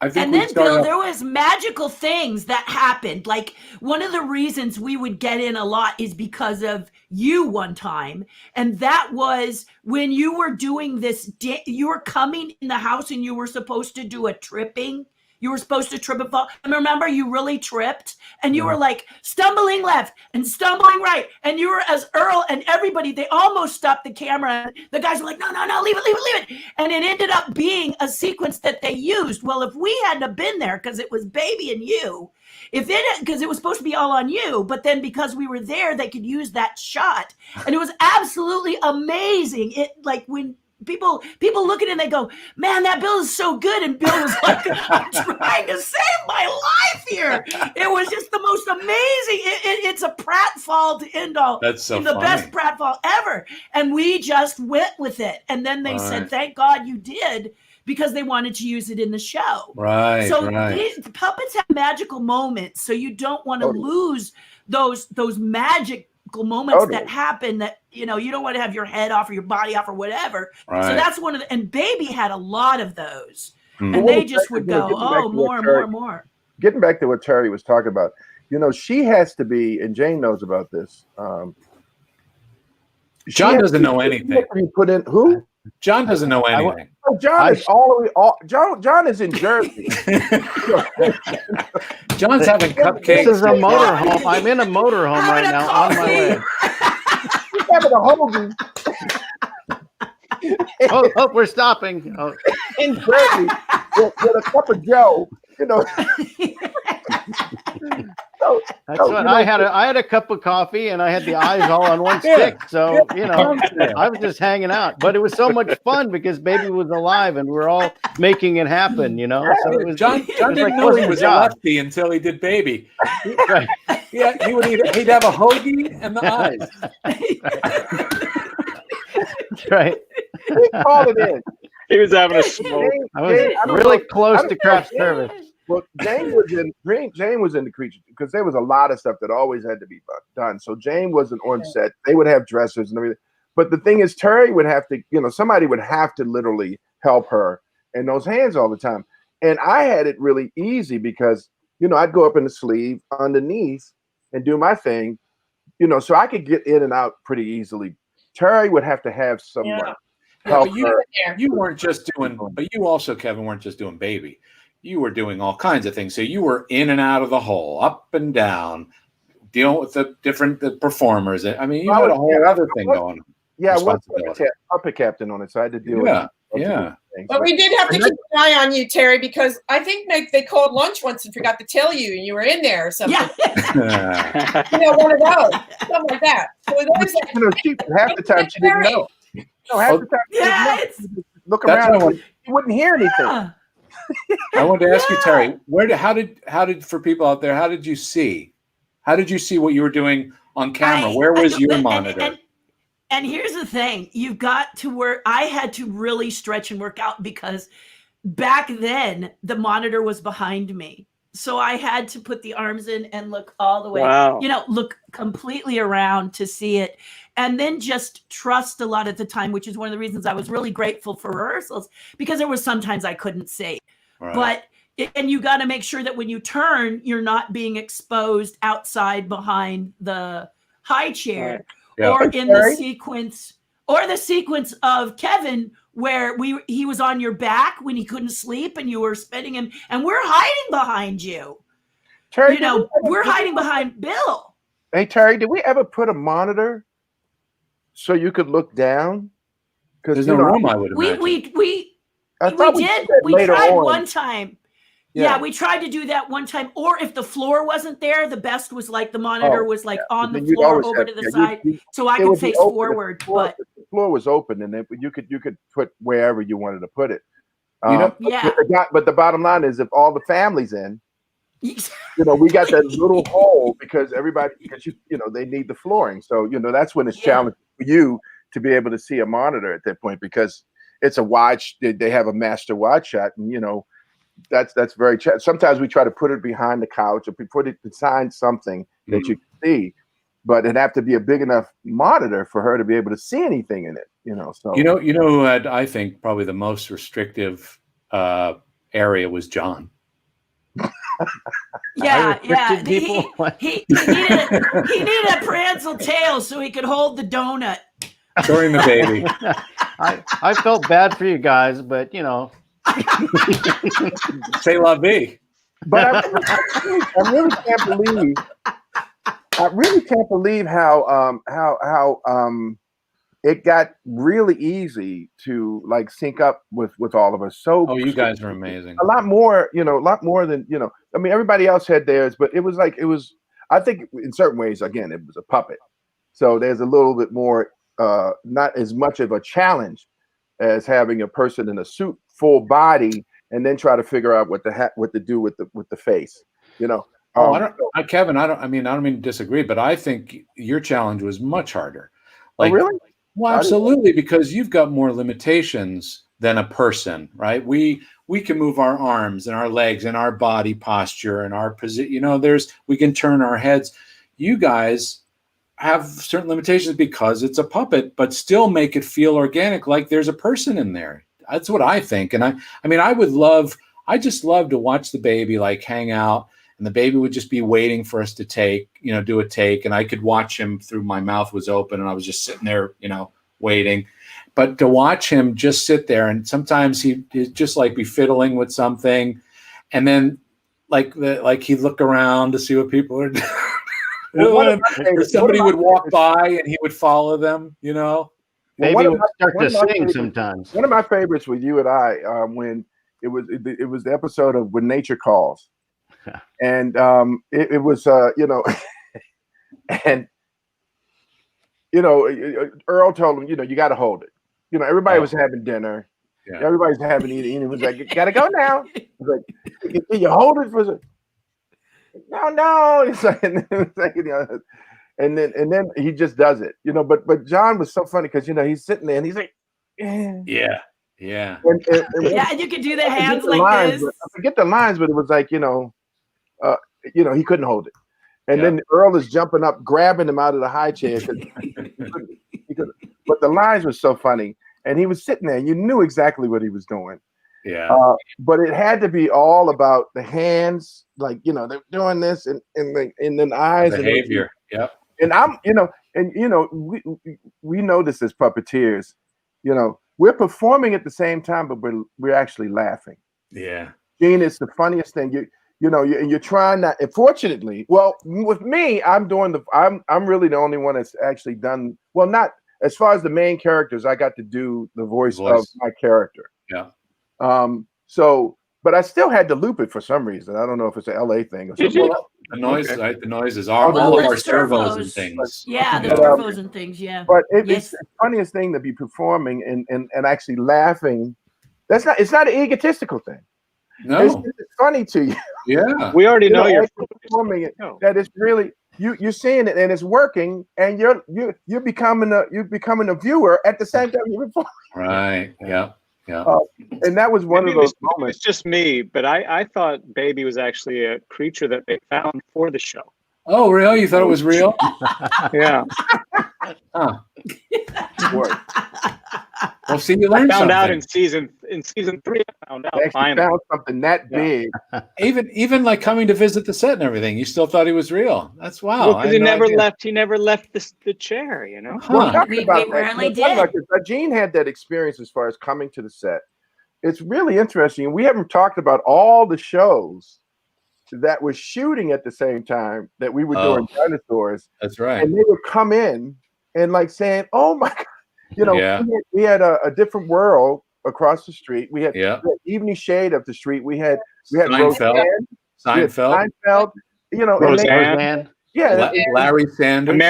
I think.
And then Bill, there was magical things that happened. Like, one of the reasons we would get in a lot is because of you one time, and that was when you were doing this. You were coming in the house and you were supposed to do a tripping. You were supposed to trip and fall. And remember, you really tripped, and you were like stumbling left and stumbling right. And you were, as Earl and everybody, they almost stopped the camera. The guys were like, no, leave it. And it ended up being a sequence that they used. Well, if we hadn't have been there, because it was Baby and you, because it was supposed to be all on you, but then because we were there, they could use that shot. And it was absolutely amazing. It, like, when people look at it and they go, man, that Bill is so good. And Bill was like, I'm trying to save my life here. It was just the most amazing. It's a pratfall to end all.
That's so
the
funny.
best pratfall ever. And we just went with it. And then they said, thank God you did, because they wanted to use it in the show.
Right.
So puppets have magical moments. So you don't want to lose those magic moments that happen, that you don't want to have your head off or your body off or whatever. Right. So that's one of the, and Baby had a lot of those, and they just would go, more.
Getting back to what Terry was talking about, she has to be, and Jane knows about this.
John doesn't know anything.
Put in who?
John doesn't know anything.
John is John is in Jersey.
John's having cupcakes.
This is a motorhome. I'm in a motorhome right now on my way.
He's having a hoagie.
Oh, we're stopping.
In Jersey with a cup of Joe.
That's what I had. I had a cup of coffee and I had the eyes all on one stick. So I was just hanging out. But it was so much fun because Baby was alive and we're all making it happen. So it was,
John didn't know he was a lefty until he did Baby.
Right.
Yeah, he'd have a hoagie and the eyes.
Right.
He called it in.
He was having a smoke.
I was really close to craft service.
Well, Jane was in the Creatures, because there was a lot of stuff that always had to be done. So Jane wasn't on set. They would have dressers and everything. But the thing is, Terry would have to, somebody would have to literally help her in those hands all the time. And I had it really easy because, I'd go up in the sleeve underneath and do my thing, so I could get in and out pretty easily. Terry would have to have someone help her.
You weren't just doing, but you also, Kevin, weren't just doing Baby. You were doing all kinds of things. So you were in and out of the hole, up and down, dealing with the performers. I mean, you had a whole other thing going on.
Yeah, I was puppet captain on it, so I had to deal with it.
Yeah.
But we did have to keep an eye on you, Terry, because I think they called lunch once and forgot to tell you, and you were in there or something.
Yeah.
One of those, something like that. So it was always
half the time she didn't know. Half the time she didn't know. Look around, you wouldn't hear anything.
Yeah.
I wanted to ask you, Terry, how did for people out there, how did you see what you were doing on camera? Where was your monitor?
And here's the thing, you've got to work. I had to really stretch and work out, because back then the monitor was behind me. So I had to put the arms in and look all the way,
Wow.
look completely around to see it. And then just trust a lot at the time, which is one of the reasons I was really grateful for rehearsals, because there was sometimes I couldn't see. Right. And you got to make sure that when you turn, you're not being exposed outside behind the high chair. Right. Yeah. Or in the sequence of Kevin, where he was on your back when he couldn't sleep and you were spinning him, and we're hiding behind you.
Terry,
we're hiding behind Bill.
Hey, Terry, did we ever put a monitor so you could look down? Because
there's no room, I would imagine.
We did. We tried one time. Yeah, we tried to do that one time. Or if the floor wasn't there, the best was like the monitor was like on the floor over to the side, so I could face forward. But
the floor was open, and you could put wherever you wanted to put it.
Yeah.
But the bottom line is, if all the family's in, we got that little hole because they need the flooring. So that's when it's challenging for you to be able to see a monitor at that point, because it's a wide. They have a master wide shot, and that's very sometimes we try to put it behind the couch or put it behind something that you can see, but it'd have to be a big enough monitor for her to be able to see anything in it. So
who had, I think, probably the most restrictive area was John.
Yeah. He needed a prehensile tail so he could hold the donut
during the baby.
I felt bad for you guys, but
say la vie.
But I really can't believe how it got really easy to like sync up with all of us. So
you guys are amazing.
A lot more than I mean, everybody else had theirs, but it was I think in certain ways, again, it was a puppet. So there's a little bit more not as much of a challenge as having a person in a suit, full body, and then try to figure out what to do with the face.
Kevin, I don't mean to disagree, but I think your challenge was much harder.
Like, really?
Well, absolutely, because you've got more limitations than a person, right? We can move our arms and our legs and our body posture and our position. We can turn our heads. You guys have certain limitations because it's a puppet, but still make it feel organic, like there's a person in there. That's what I think. And I just love to watch the baby like hang out, and the baby would just be waiting for us to do a take. And I could watch him through, my mouth was open and I was just sitting there, waiting. But to watch him just sit there, and sometimes he'd just like be fiddling with something. And then like he'd look around to see what people are doing. Or somebody would walk by and he would follow them,
Maybe we start to sing sometimes.
One of my favorites with you and I, when it was the episode of When Nature Calls, and it was and Earl told him, you got to hold it. Everybody was having dinner, everybody's having eating, and he was like, "Got to go now." He was like, "Can you hold it for?" No. It's like, and then he just does it, But John was so funny because he's sitting there and he's like,
yeah.
And you could do the hands like this.
I forget the lines, but it was like he couldn't hold it, and then Earl is jumping up, grabbing him out of the high chair. But the lines were so funny, and he was sitting there, and you knew exactly what he was doing.
Yeah.
But it had to be all about the hands, like they're doing this, and then the eyes,
behavior. Yep.
And I'm, we know this as puppeteers. We're performing at the same time, but we're actually laughing.
Yeah.
Gene, it's the funniest thing. You're trying not. Unfortunately, well, with me, I'm really the only one that's actually done well. Not as far as the main characters, I got to do the voice. Of my character.
Yeah.
But I still had to loop it for some reason. I don't know if it's an LA thing or something.
The noise, right? The noises are all of our servos and things.
Yeah, the servos and things. Yeah.
But it's the funniest thing to be performing and actually laughing. It's not an egotistical thing.
No,
it's funny to you.
Yeah,
we already know you're
performing it. That it's really you're seeing it and it's working, and you're becoming a viewer at the same time you're performing.
Right. Yeah. Yeah.
And that was one of those moments.
It's just me, but I thought Baby was actually a creature that they found for the show.
Oh, really? You thought it was real?
Yeah.
Huh. Well, see, you learned
I found out
something.
in season 3. I found out.
They actually
Finally.
found something that big.
Even like coming to visit the set and everything, you still thought he was real. That's wow.
Well, because he never left. He never left the chair. You know.
Well,
We rarely did.
Gene had that experience as far as coming to the set. It's really interesting. We haven't talked about all the shows that were shooting at the same time that we were doing Dinosaurs.
That's right.
And they would come in and like saying, "Oh my God." You know, we had a different world across the street. We had Evening Shade up the street. We had Seinfeld. You know,
Roseanne.
Larry Sanders.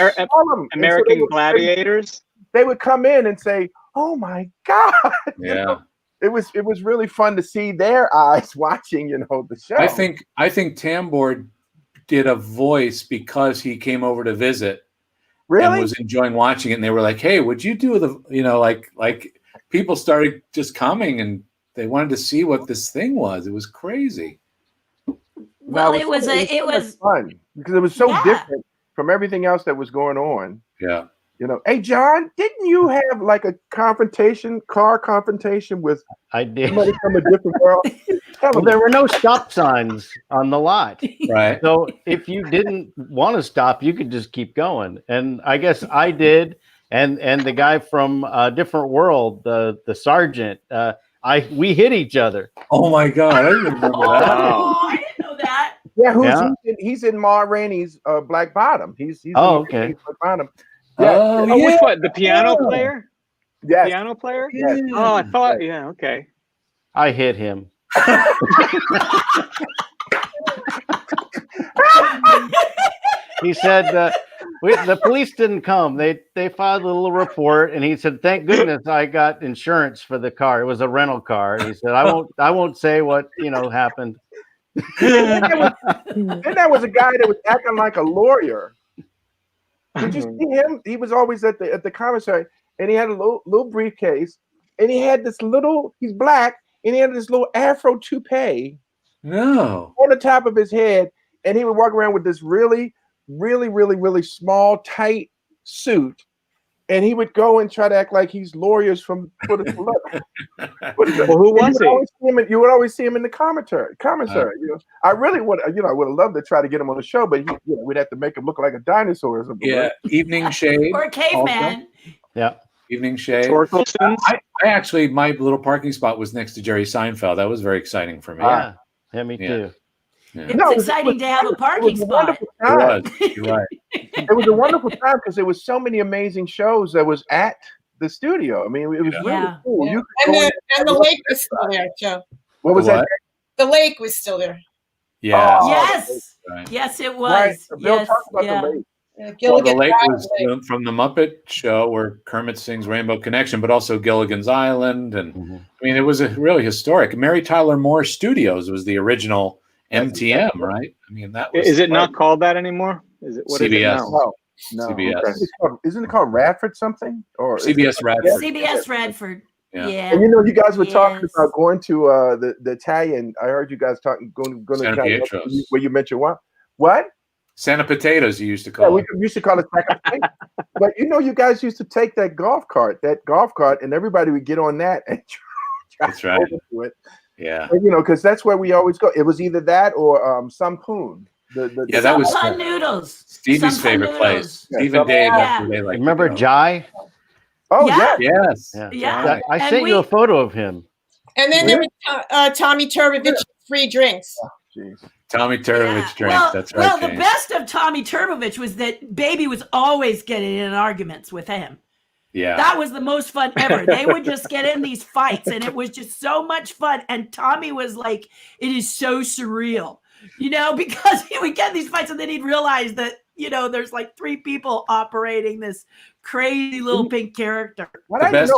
American Gladiators.
They would come in and say, "Oh my God!"
Yeah.
You know, it was really fun to see their eyes watching. You know, the show.
I think Tambor did a voice because he came over to visit.
Really?
And was enjoying watching it, and they were like, "Hey, would you do the?" You know, like people started just coming, and they wanted to see what this thing was. It was crazy.
Well, it was
fun because it was so different from everything else that was going on.
Yeah.
You know, hey John, didn't you have like a car confrontation with
I did
somebody from a different world?
Well, there were no stop signs on the lot.
Right.
So if you didn't want to stop, you could just keep going. And I guess I did. And the guy from a different world, the sergeant, we hit each other.
Oh my God. I didn't remember that.
Oh, I didn't know that.
Yeah, he's in Ma Rainey's Black Bottom. He's
okay.
Black Bottom.
Yeah. Which one? The piano player?
Yes.
Piano player?
Yes.
Oh, I thought. Yeah. Okay.
I hit him. He said the police didn't come. They filed a little report, and he said, "Thank goodness I got insurance for the car. It was a rental car." And he said, "I won't say what happened."
Then there was a guy that was acting like a lawyer. Did you see him? He was always at the commissary, and he had a little briefcase, and he had this little. He's black, and he had this little Afro toupee.
No.
On the top of his head, and he would walk around with this really, really, really, really small, tight suit, and he would go and try to act like he's lawyers from for the
Well, who was he?
You would always see him in the commissary. You know, I really would. I would have loved to try to get him on the show, but we'd have to make him look like a dinosaur or something.
Yeah, Evening Shade
or a caveman.
Yeah,
Evening Shade. I actually, my little parking spot was next to Jerry Seinfeld. That was very exciting for me.
Yeah, me too.
Yeah.
It's exciting to have a parking spot.
You're right.
It was a wonderful time because there was so many amazing shows that was at the studio. I mean, it was really cool.
Yeah. And the lake was still there, Joe.
What was that?
The lake was still there.
Yeah.
Yes. Right. Yes, it was.
Right. Bill
yes.
talked about the lake.
Well, the lake was from the Muppet Show where Kermit sings Rainbow Connection, but also Gilligan's Island. And I mean, it was a really historic. Mary Tyler Moore Studios was the original MTM, right? I mean, that was.
Is it not called that anymore? Is it what
CBS?
Is it now?
No.
CBS.
Isn't it called Radford something? Or
CBS Radford.
CBS Radford. Yeah.
And you guys were talking about going to the Italian. I heard you guys talking going to Italian where you mentioned what? What?
Santa Potatoes, you used to call it.
We used to call it Santa Potato. But you guys used to take that golf cart, and everybody would get on that and try
That's right.
to do it.
Yeah.
And, because that's where we always go. It was either that or Sampoon.
That was
Sun Noodles.
Stevie's favorite place. Steve and Dave. They like.
Remember Jai?
Oh
yes.
Yeah.
I sent you a photo of him.
And then there was Tommy Turbovich's free drinks.
Jeez.
Tommy Turbovich's drinks.
Well,
that's right.
Well, the
James.
best of Tommy Turbovich was that Baby was always getting in arguments with him.
Yeah.
That was the most fun ever. They would just get in these fights, and it was just so much fun. And Tommy was like, it is so surreal, because he would get in these fights, and then he'd realize that, there's like 3 people operating this crazy little pink character.
The best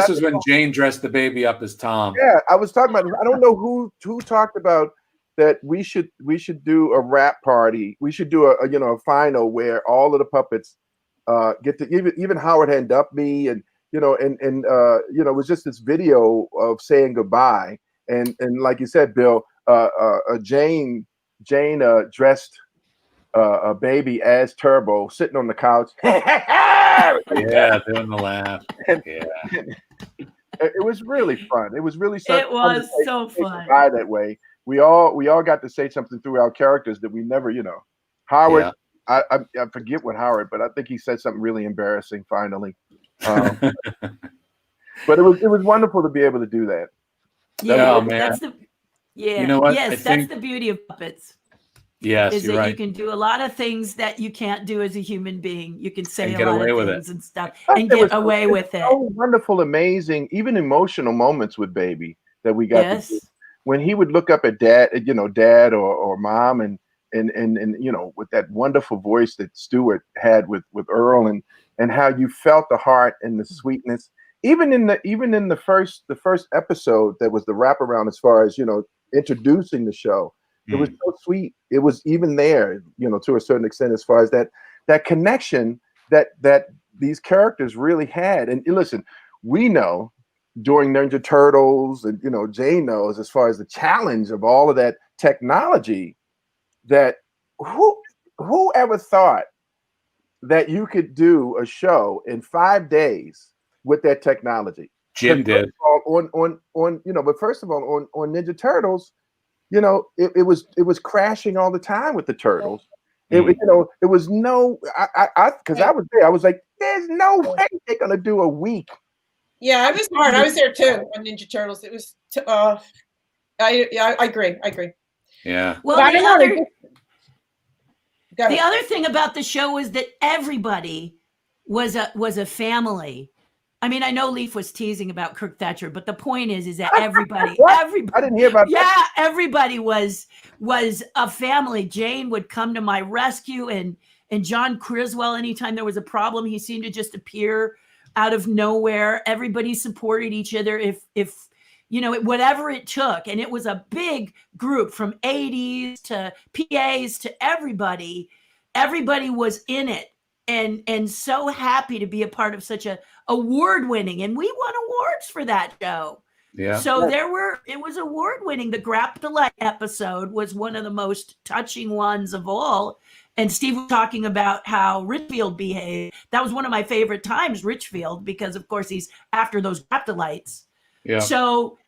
was when Jane dressed the baby up as Tom.
Yeah, I was talking about. I don't know who talked about that. We should do a rap party. We should do a final where all of the puppets get to even Howard Hand Uppy and you know, and you know, it was just this video of saying goodbye, and like you said, Bill, Jane dressed a baby as Turbo, sitting on the couch.
Yeah, doing the laugh. Yeah.
It was really fun. It was really fun.
It was so fun.
That way, we all got to say something through our characters that we never, you know. Howard, I forget what Howard, but I think he said something really embarrassing finally. But it was wonderful to be able to do that.
Yeah,
man.
that's the
You know what?
Yes, that's the beauty of puppets.
Yes,
is
you're
that
right.
you can do a lot of things that you can't do as a human being. You can say
And
a
get
lot
away
of
with
things
it.
and stuff and get away with it.
So wonderful, amazing, even emotional moments with Baby that we got to do. When he would look up at dad, you know, dad or mom, and you know, with that wonderful voice that Stewart had with Earl, and how you felt the heart and the sweetness. Even in the first episode that was the wraparound, as far as, you know, introducing the show. It was so sweet. It was even there, you know, to a certain extent, as far as that connection that these characters really had. And listen, we know during Ninja Turtles, and, you know, Jane knows, as far as the challenge of all of that technology, that who ever thought that you could do a show in 5 days with that technology?
Jim did.
On you know, but first of all, on Ninja Turtles, you know, it was crashing all the time with the Turtles. You know, it was no, because I was there. I was like, there's no way they're gonna do a week.
Yeah, it was hard. I was there too on Ninja Turtles. It was. I agree.
Yeah.
Well, the other thing about the show was that everybody was a family. I mean, I know Leaf was teasing about Kirk Thatcher, but the point is that everybody,
I didn't hear about that.
Yeah, everybody was a family. Jane would come to my rescue, and John Criswell, anytime there was a problem, he seemed to just appear out of nowhere. Everybody supported each other if you know, whatever it took. And it was a big group, from ADs to PAs to everybody. Everybody was in it. And so happy to be a part of such a award-winning, and we won awards for that show.
Yeah.
So it was award-winning. The Graptolite episode was one of the most touching ones of all. And Steve was talking about how Richfield behaved. That was one of my favorite times, Richfield, because of course he's after those Graptolites.
Yeah.
So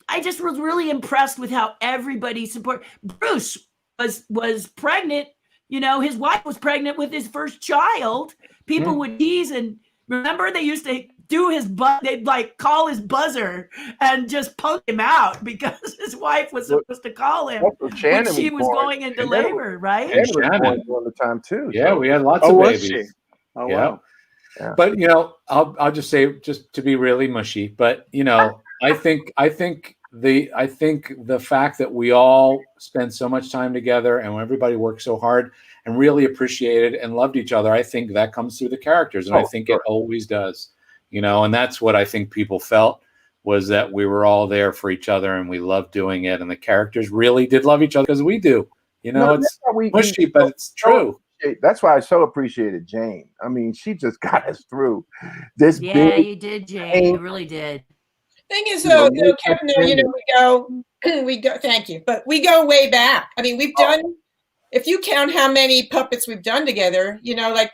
I just was really impressed with how everybody support. Bruce was pregnant. You know, his wife was pregnant with his first child. People would tease, and remember they used to do they'd like call his buzzer and just punk him out because his wife was supposed to call him when she was going into labor, right?
And Shannon all the time too.
Yeah,
so.
we had lots of babies.
She? Oh,
yeah.
wow.
Yeah. But you know, I'll just say, just to be really mushy, but you know, I think the fact that we all spent so much time together and everybody worked so hard and really appreciated and loved each other, I think that comes through the characters, and I think it always does. You know, and that's what I think people felt, was that we were all there for each other and we loved doing it, and the characters really did love each other, because we do. You know, it's mushy, but it's true.
That's why I so appreciated Jane. I mean, she just got us through this.
Yeah, you did, Jane. You really did.
Thing is, though, Kevin, you know, we go. Thank you, but we go way back. I mean, we've done. If you count how many puppets we've done together, you know, like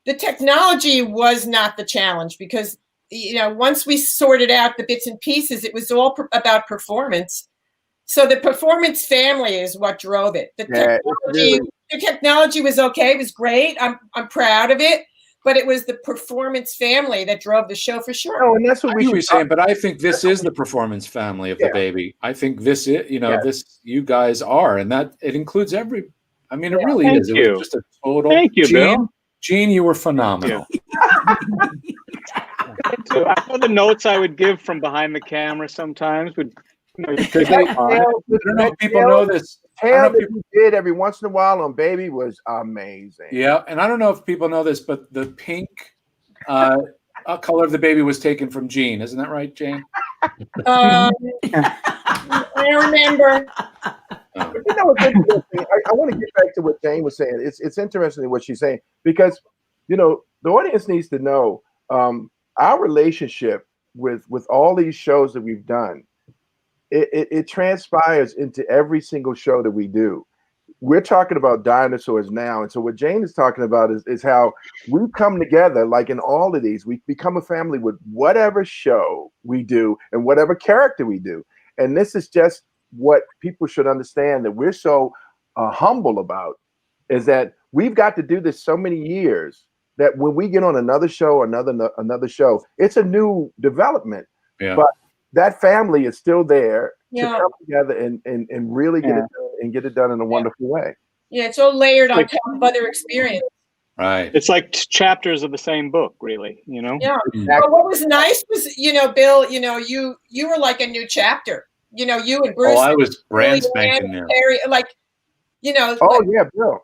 the technology was not the challenge, because, you know, once we sorted out the bits and pieces, it was all about performance. So the performance family is what drove it. The technology was okay. It was great. I'm proud of it. But it was the performance family that drove the show for sure.
Oh, and that's what we
were saying. But I think this is the performance family of the baby. I think this is, you know, this you guys are, and that it includes every. I mean, it really is. It was just a total.
Thank you, Bill.
Gene, you were phenomenal.
So I know the notes I would give from behind the camera sometimes would. You know,
I don't know if people know this. Tail that you did every once in a while on Baby was amazing.
Yeah, and I don't know if people know this, but the pink color of the baby was taken from Gene. Isn't that right, Jane?
I remember.
You know what's interesting? I want to get back to what Jane was saying. It's interesting what she's saying, because, you know, the audience needs to know our relationship with all these shows that we've done, it transpires into every single show that we do. We're talking about Dinosaurs now. And so what Jane is talking about is how we come together, like in all of these, we become a family with whatever show we do and whatever character we do. And this is just what people should understand, that we're so humble about, is that we've got to do this so many years that when we get on another show, another show, it's a new development.
Yeah.
But that family is still there to
Yeah.
come together and really get it done, and get it done in a wonderful way.
Yeah, it's all layered on top of other experience.
Right.
It's like chapters of the same book, really. You know.
Yeah.
Exactly.
But what was nice was, Bill, you were like a new chapter. You and Bruce.
Oh, I was brand
Julie,
spanking
Ann,
new.
Terry, like,
Oh yeah, Bill.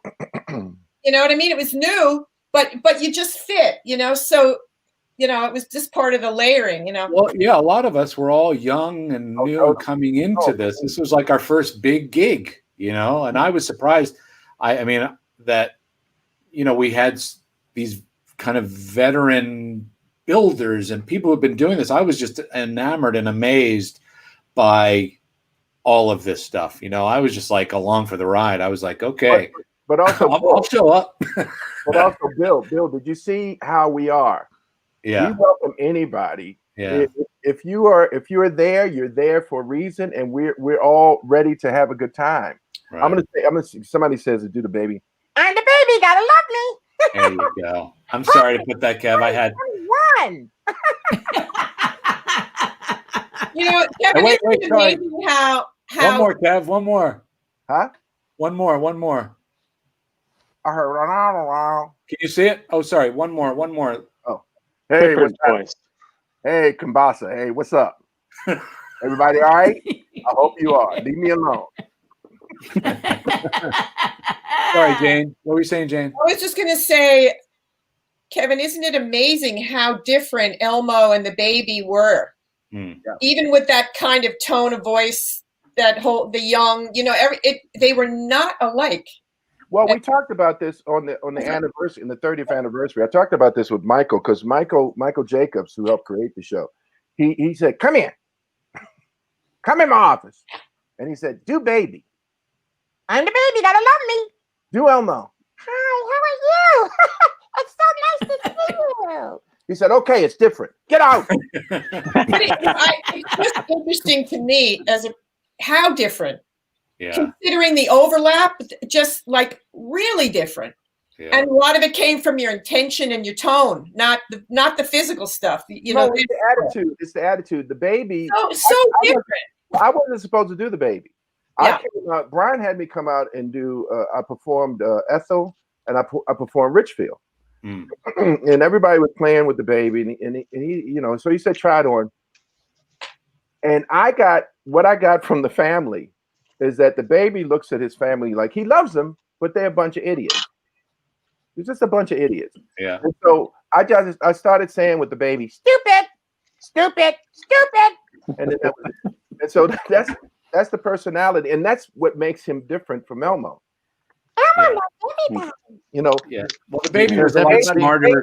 you know what I mean? It was new, but you just fit, so, it was just part of the layering,
Well, yeah, a lot of us were all young and new and coming into this. This was like our first big gig, and I was surprised. I mean, that, we had these kind of veteran builders and people who've been doing this. I was just enamored and amazed by all of this stuff. I was just like along for the ride. I was like, okay,
but also
I'll show up.
But also, Bill, did you see how we are?
Yeah.
We welcome anybody.
Yeah.
If you are there, you're there for a reason, and we're all ready to have a good time. Right. I'm gonna say, somebody says, "Do the baby."
I'm the baby. Gotta love me.
There you go. I'm sorry to put that, Kev. I had
one.
Kevin,
wait,
it's amazing how
one more, Kev. One more.
Huh?
One more.
I heard.
Can you see it? Oh, sorry. One more.
Oh, hey, what's up? Hey, Kambasa. Hey, what's up? Everybody all right? I hope you are. Leave me alone.
Sorry, Jane. What were you saying, Jane?
I was just going to say, Kevin, isn't it amazing how different Elmo and the baby were? Even with that kind of tone of voice, the young, they were not alike.
Well, we talked about this on the anniversary, in the 30th anniversary. I talked about this with Michael, because Michael Jacobs, who helped create the show, he said, "Come in my office," and he said, "Do baby."
I'm the baby. Gotta love me.
Do Elmo.
Hi, how are you? It's so nice to see you.
He said, "Okay, it's different. Get out."
It's just interesting to me how different.
Yeah.
Considering the overlap, just like really different. Yeah. And a lot of it came from your intention and your tone, not the physical stuff.
It's the attitude. It's the attitude. The baby.
So different.
I wasn't supposed to do the baby.
Yeah.
Brian had me come out and do. I performed Ethel, and I performed Richfield, and everybody was playing with the baby, and he, so he said, "Try it on." And what I got from the family is that the baby looks at his family like he loves them, but they're a bunch of idiots. He's just a bunch of idiots.
Yeah.
And so I started saying with the baby,
"Stupid, stupid, stupid,"
and then that was it. And so that's the personality, and that's what makes him different from Elmo.
Elmo loves everybody.
Yeah. Well, the baby was a lot smarter.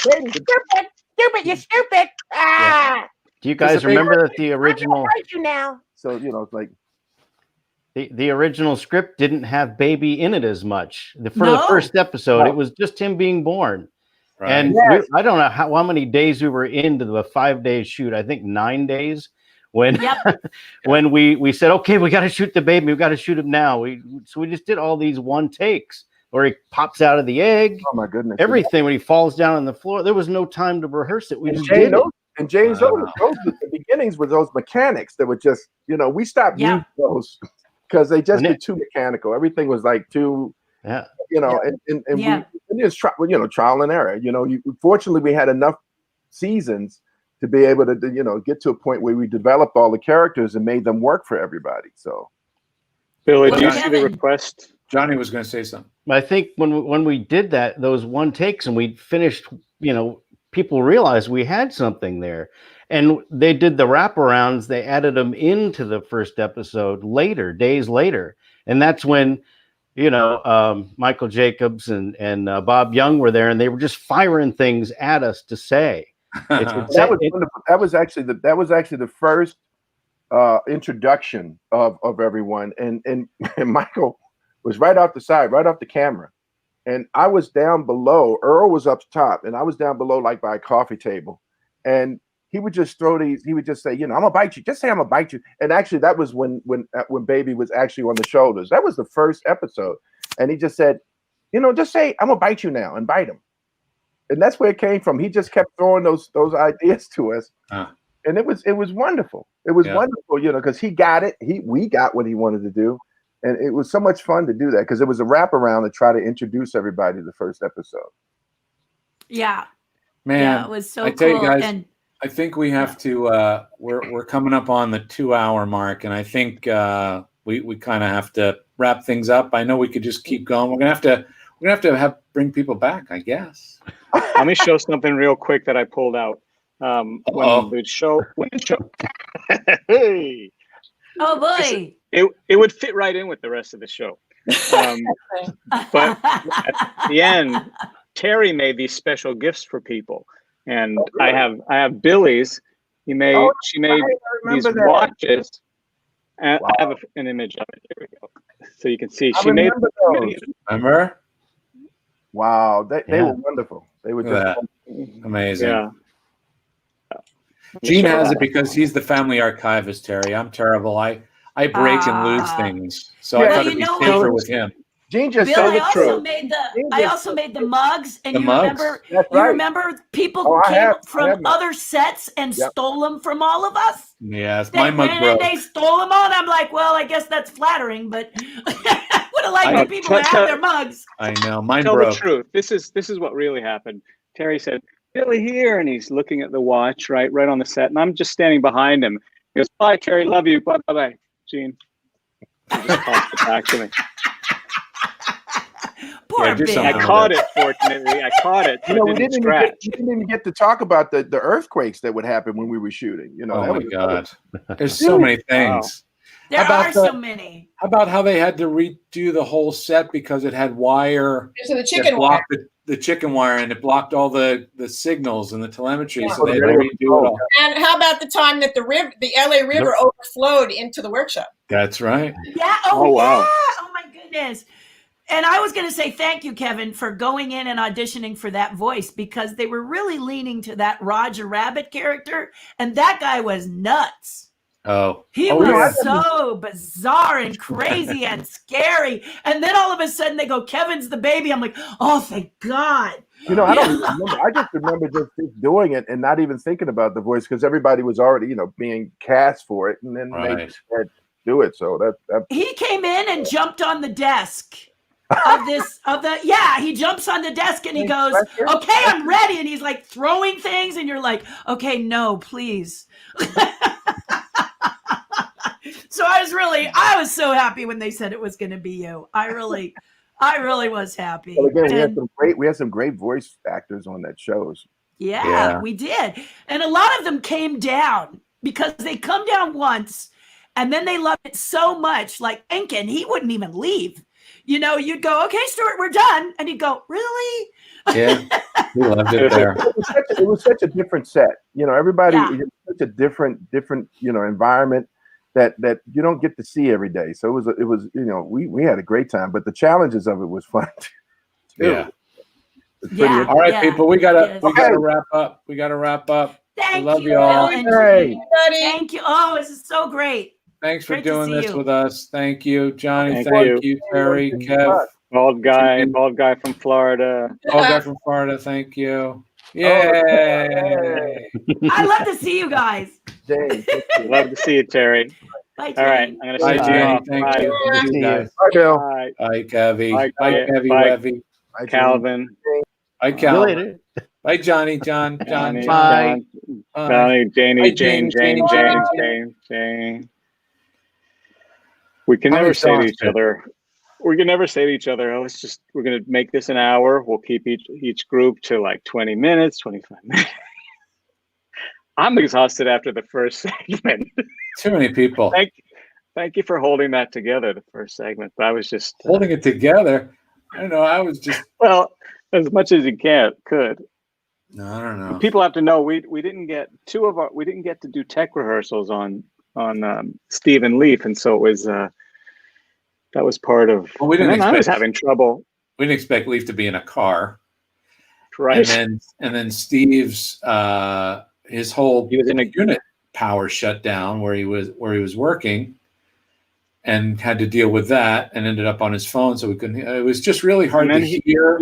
Baby, stupid, you're stupid. Ah.
Do you guys remember that the original?
You now.
So it's like.
The original script didn't have baby in it as much. The first episode, it was just him being born. Right. And I don't know how many days we were into the 5-day shoot. I think 9 days when when we said, okay, we got to shoot the baby. We got to shoot him now. So we just did all these one takes where he pops out of the egg.
Oh my goodness!
Everything when he falls down on the floor. There was no time to rehearse it. We just did it.
And James, those the beginnings were those mechanics that were just we stopped using those. Because they just were too mechanical. Everything was like too, and we it was trial and error. Fortunately, we had enough seasons to be able to, get to a point where we developed all the characters and made them work for everybody. So,
Bill, did you see the request?
Johnny was going to say something.
I think when we did those one takes and we finished, people realized we had something there. And they did the wraparounds. They added them into the first episode days later. And that's when, Michael Jacobs and Bob Young were there, and they were just firing things at us to say.
That was wonderful. That was actually the first introduction of everyone, and Michael was right off the side, right off the camera, and I was down below. Earl was up top, and I was down below, like by a coffee table, and he would just throw these. He would just say, "I'm gonna bite you." Just say, "I'm gonna bite you." And actually, that was when Baby was actually on the shoulders. That was the first episode, and he just said, "Just say, I'm gonna bite you now," and bite him. And that's where it came from. He just kept throwing those ideas to us, and it was wonderful. It was wonderful, because he got it. We got what he wanted to do, and it was so much fun to do that because it was a wraparound to try to introduce everybody to the first episode.
Yeah,
man,
it was so
I
cool.
tell you guys,
and
I think we have to. We're coming up on the 2-hour mark, and I think we kind of have to wrap things up. I know we could just keep going. We're gonna have to bring people back, I guess.
Let me show something real quick that I pulled out. When the show, hey,
oh boy,
it would fit right in with the rest of the show. But at the end, Terry made these special gifts for people, and I have Billy's. She made these watches. And I have an image of it. Here we go, so you can see. She made
those.
Remember?
Wow, they were wonderful. They were just
amazing.
Yeah.
Gene has it because he's the family archivist, Terry. I'm terrible. I break and lose things, so I thought it'd be safer with him.
Gene just
Bill,
said the truth.
I also made the mugs, and
the mugs.
remember people came from other sets and stole them from all of us.
Yes, my mug broke.
They stole them all, and I'm like, well, I guess that's flattering, but I would have liked the people to have their mugs.
I know, mine
Tell
broke.
the truth. This is what really happened. Terry said, "Billy here," and he's looking at the watch right on the set, and I'm just standing behind him. He goes, "Bye, Terry. Love you. Bye, bye, Gene." He just tossed it back to me.
Poor Bill.
I caught it, fortunately. I caught it.
We didn't even get to talk about the earthquakes that would happen when we were shooting.
Oh my God. There's so many things.
There are so many.
How about how they had to redo the whole set because it had wire
So the chicken wire.
the chicken wire, and it blocked all the signals and the telemetry, so they had to redo it all.
And how about the time that the LA River overflowed into the workshop?
That's right.
Yeah. Oh wow. Oh my goodness. And I was going to say thank you, Kevin, for going in and auditioning for that voice, because they were really leaning to that Roger Rabbit character, and that guy was nuts.
Oh,
he was so bizarre and crazy and scary. And then all of a sudden they go, "Kevin's the baby." I'm like, oh, thank God.
I don't remember. I just remember just doing it and not even thinking about the voice because everybody was already, being cast for it, and then they had to do it. So that
he came in and jumped on the desk. He jumps on the desk and he goes, "Okay, I'm ready." And he's like throwing things, and you're like, "Okay, no, please." So I was so happy when they said it was going to be you. I really was happy.
Well, again, we had some great voice actors on that shows.
Yeah, we did. And a lot of them came down because they come down once and then they loved it so much. Like Enkin, he wouldn't even leave. You'd go, "Okay, Stuart, we're done." And he'd go, "Really?"
Yeah, we loved it there.
It was such a different set. Everybody, such a different, environment that you don't get to see every day. So it was we had a great time, but the challenges of it was fun too.
Yeah. All right, people, we gotta wrap up.
Thank
love
you,
you all.
Thank you. Oh, this is so great.
Thanks for doing this with us. Thank you, Johnny. Thank you, Terry, Kev.
Bald guy from Florida.
Thank you. Yay!
I love to see you guys.
Love to see you, Terry.
Bye,
all right, I'm gonna
bye, Jenny. Thank you.
Bye, Bill.
Bye, Kevy. Bye, Kevy. Levy.
Bye, Calvin.
Bye, Calvin. Bye, Johnny. John.
Bye. Johnny. Jane. We can never say to each other. We can never say to each other, "Oh, we're going to make this an hour. We'll keep each group to like 20 minutes, 25 minutes." I'm exhausted after the first segment.
Too many people.
Thank you for holding that together, the first segment. But I was just
holding it together. I don't know. I was just
as much as you could.
No, I don't know.
People have to know we didn't get we didn't get to do tech rehearsals on Steve and Leaf, and so it was that was part of.
Well, we didn't
and then I was having trouble.
We didn't expect Leaf to be in a car,
right?
And then Steve's his whole unit power shut down where he was working, and had to deal with that, and ended up on his phone, so we couldn't. It was just really hard to hear.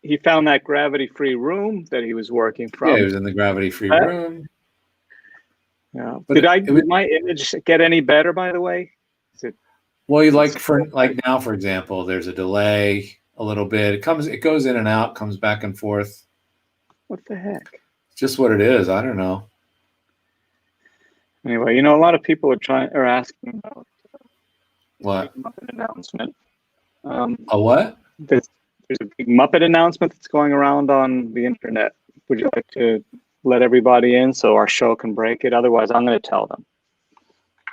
He found that gravity-free room that he was working from.
Yeah, he was in the gravity-free room.
Yeah. Did my image get any better, by the way?
Well, now, for example, there's a delay a little bit. It goes in and out, comes back and forth.
What the heck?
It's just what it is. I don't know.
Anyway, a lot of people are asking about
what
Muppet announcement.
A what?
There's a big Muppet announcement that's going around on the internet. Would you like to let everybody in so our show can break it? Otherwise, I'm going to tell them.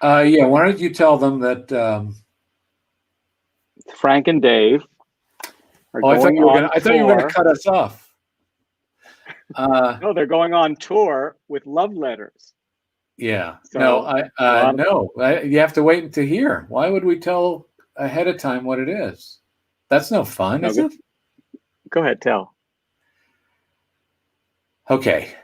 Yeah, why don't you tell them that
Frank and Dave are going
I thought you were going to cut us off.
No, they're going on tour with love letters.
Yeah.
So,
no. You have to wait to hear. Why would we tell ahead of time what it is? That's no fun, is it?
Go ahead, tell.
Okay.